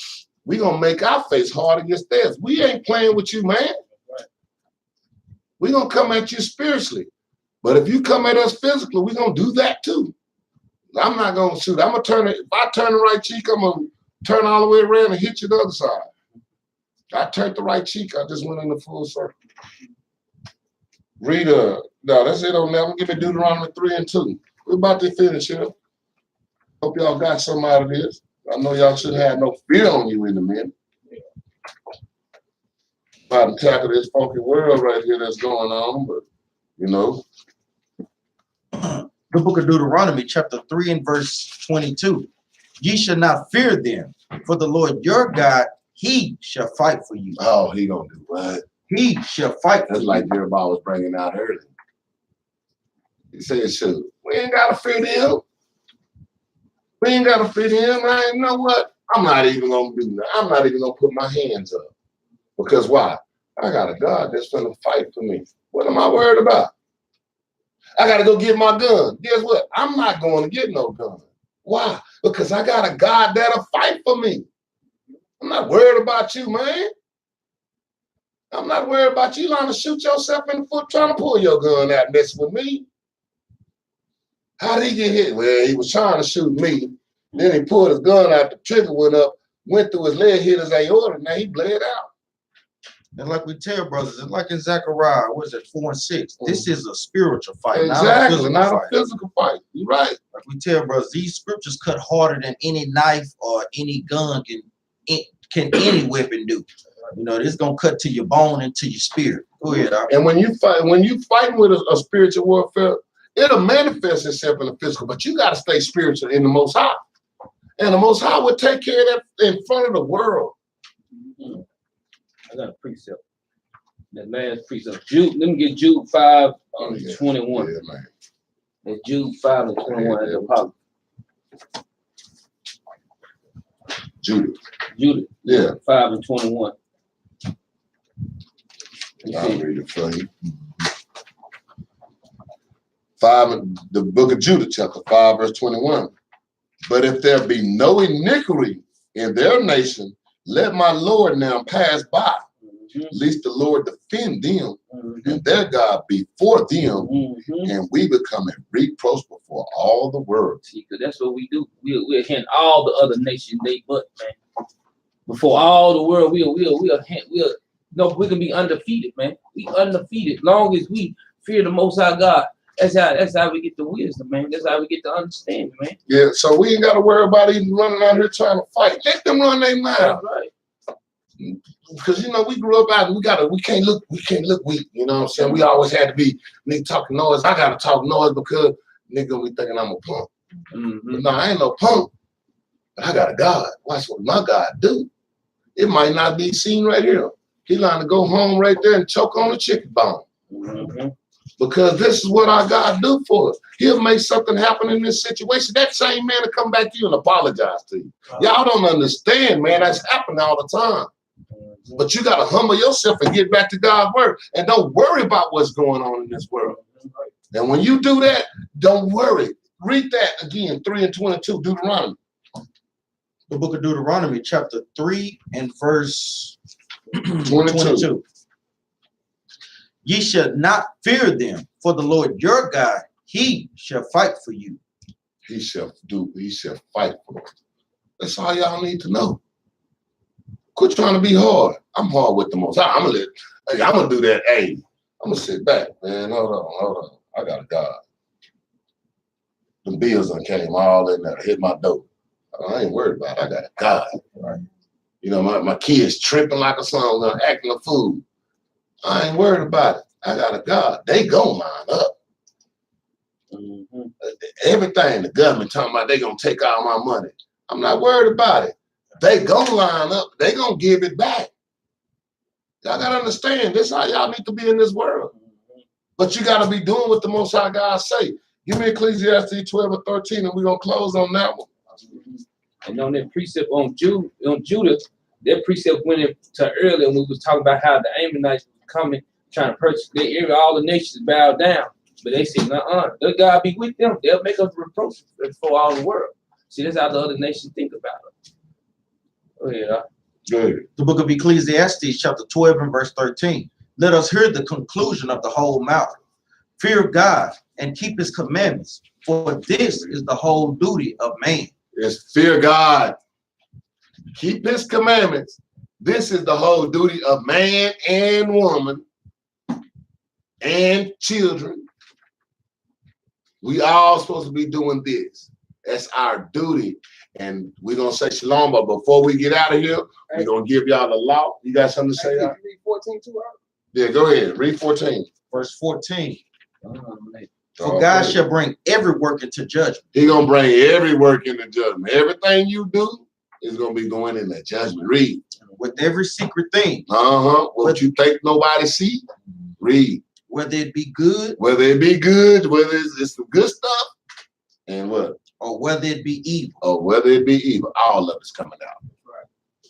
We gonna make our face hard against theirs. We ain't playing with you, man. We gonna come at you spiritually. But if you come at us physically, we gonna do that too. I'm not gonna shoot. I'm gonna turn it, if I turn the right cheek, I'm gonna turn all the way around and hit you the other side. I turned the right cheek, I just went in the full circle. Read no, that's it on that. Give me Deuteronomy 3 and 2. We're about to finish here. Hope y'all got some out of this. I know y'all shouldn't have no fear on you in a minute. About to tackle this funky world right here that's going on, but you know.
The book of Deuteronomy, chapter 3 and verse 22. Ye shall not fear them, for the Lord your God, he shall fight for you.
Oh, he gonna do what?
He shall fight for
That's
you.
like Jeremiah was bringing out earlier. He said, shoot, we ain't gotta fear them. We ain't gotta fear them. You know what? I'm not even gonna do that. I'm not even gonna put my hands up. Because why? I got a God that's gonna fight for me. What am I worried about? I gotta go get my gun. Guess what? I'm not going to get no gun. Why? Because I got a God that'll fight for me. I'm not worried about you, man. I'm not worried about you trying to shoot yourself in the foot, trying to pull your gun out messing with me. How did he get hit? Well, he was trying to shoot me. Then he pulled his gun out, the trigger went up, went through his leg, hit his aorta, now he bled out.
And like we tell brothers, it's like in Zechariah, what is it, 4 and 6? This is a spiritual fight,
Exactly,
not
a physical fight. You're right.
Like we tell brothers, these scriptures cut harder than any knife or any gun can any weapon do. You know, this is gonna cut to your bone and to your spirit. Go ahead.
And when you fighting with a spiritual warfare, it'll manifest itself in the physical, but you got to stay spiritual in the Most High. And the Most High will take care of that in front of the world.
I got a precept. That last precept. Jude, let me get Jude 5 and 21.
Yeah, man.
That's Jude 5 and 21 at the pop.
Jude.
Jude.
Yeah.
5 and 21.
I'll read it for you. 5, the book of Judah, chapter 5, verse 21. But if there be no iniquity in their nation, let my Lord now pass by, lest the Lord defend them, and their God be for them, and we become a reproach before all the world.
See, because that's what we do. We'll hand all the other nations they butt, man. Before all the world, no, we can be undefeated, man. We undefeated. Long as we fear the Most High God, That's how we get the wisdom, man. That's how we get the understanding, man.
Yeah, so we ain't got to worry about even running out here trying to fight. Let them run their mouth.
That's right.
Because you know we grew up out. We can't look weak. You know what I'm saying? We always had to be nigga talking noise. I gotta talk noise because nigga we thinking I'm a punk.
Mm-hmm.
No, I ain't no punk. But I got a God. Watch what my God do. It might not be seen right here. He lying to go home right there and choke on the chicken bone.
Mm-hmm.
Because this is what our God do for us. He'll make something happen in this situation. That same man will come back to you and apologize to you. Y'all don't understand, man. That's happening all the time. But you got to humble yourself and get back to God's word. And don't worry about what's going on in this world. And when you do that, don't worry. Read that again, 3:22, Deuteronomy.
The book of Deuteronomy, chapter 3 and verse
22.
Ye shall not fear them, for the Lord your God, he shall fight for you.
He shall fight for us. That's all y'all need to know. Quit trying to be hard. I'm hard with the Most High. I'm gonna do that. Hey, I'm gonna sit back, man. Hold on. I got a God. The bills done came all in there, hit my door. I ain't worried about it. I got a God. Right? You know, my kids tripping like a song, acting a fool. I ain't worried about it. I got a God. They gonna line up. Mm-hmm. Everything the government talking about, they gonna take all my money. I'm not worried about it. They gonna line up. They gonna give it back. Y'all gotta understand, this is how y'all need to be in this world. But you gotta be doing what the Most High God say. Give me Ecclesiastes 12 and 13, and we're gonna close on that one.
And on that precept on Judah, that precept went into earlier when we was talking about how the Ammonites were coming, trying to purchase their area. All the nations bowed down. But they said, let God be with them. They'll make us reproach for all the world. See, that's how the other nations think about it. Oh, yeah.
Good.
The book of Ecclesiastes, chapter 12 and verse 13. Let us hear the conclusion of the whole matter. Fear God and keep his commandments, for this is the whole duty of man.
It's fear God. Keep his commandments. This is the whole duty of man and woman and children. We all supposed to be doing this. That's our duty. And we're going to say shalom, but before we get out of here, we're going to give y'all the law. You got something to say?
Read 14 too.
Yeah, go ahead. Read 14.
Verse 14. For
Oh,
God
okay.
shall bring every work into judgment.
He's going to bring every work into judgment. Everything you do is going to be going in that judgment. Read.
With every secret thing.
What you think nobody see? Read.
Whether it be good.
Whether it be good, whether it's some good stuff, and what?
Or whether it be evil.
Or whether it be evil. All of it's coming out. Right.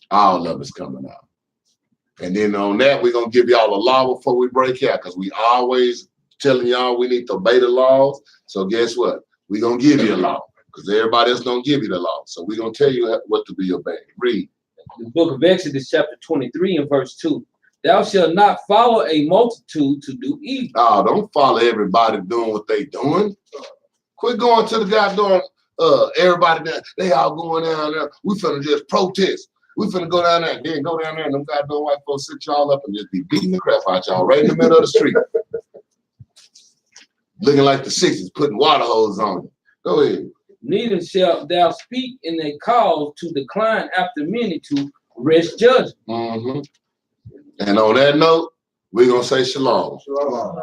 All of it's coming out. And then on that, we're going to give y'all a law before we break out, because we always telling y'all we need to obey the laws. So guess what? We're going to give you a law, because everybody else don't give you the law. So we're going to tell you what to be obeyed. Read.
The book of Exodus, chapter 23 and verse 2. Thou shalt not follow a multitude to do evil.
Oh, don't follow everybody doing what they doing. Quit going to the goddamn everybody there. They all going down there. We finna just protest. We finna go down there. Then go down there and them goddamn white folks sit y'all up and just be beating the crap out y'all right in the middle of the street. Looking like the 60s, putting water hoses on you. Go ahead.
Neither shalt thou speak in a cause to decline after many to rest judgment.
Mm-hmm. And on that note, we're going to say shalom.
Shalom.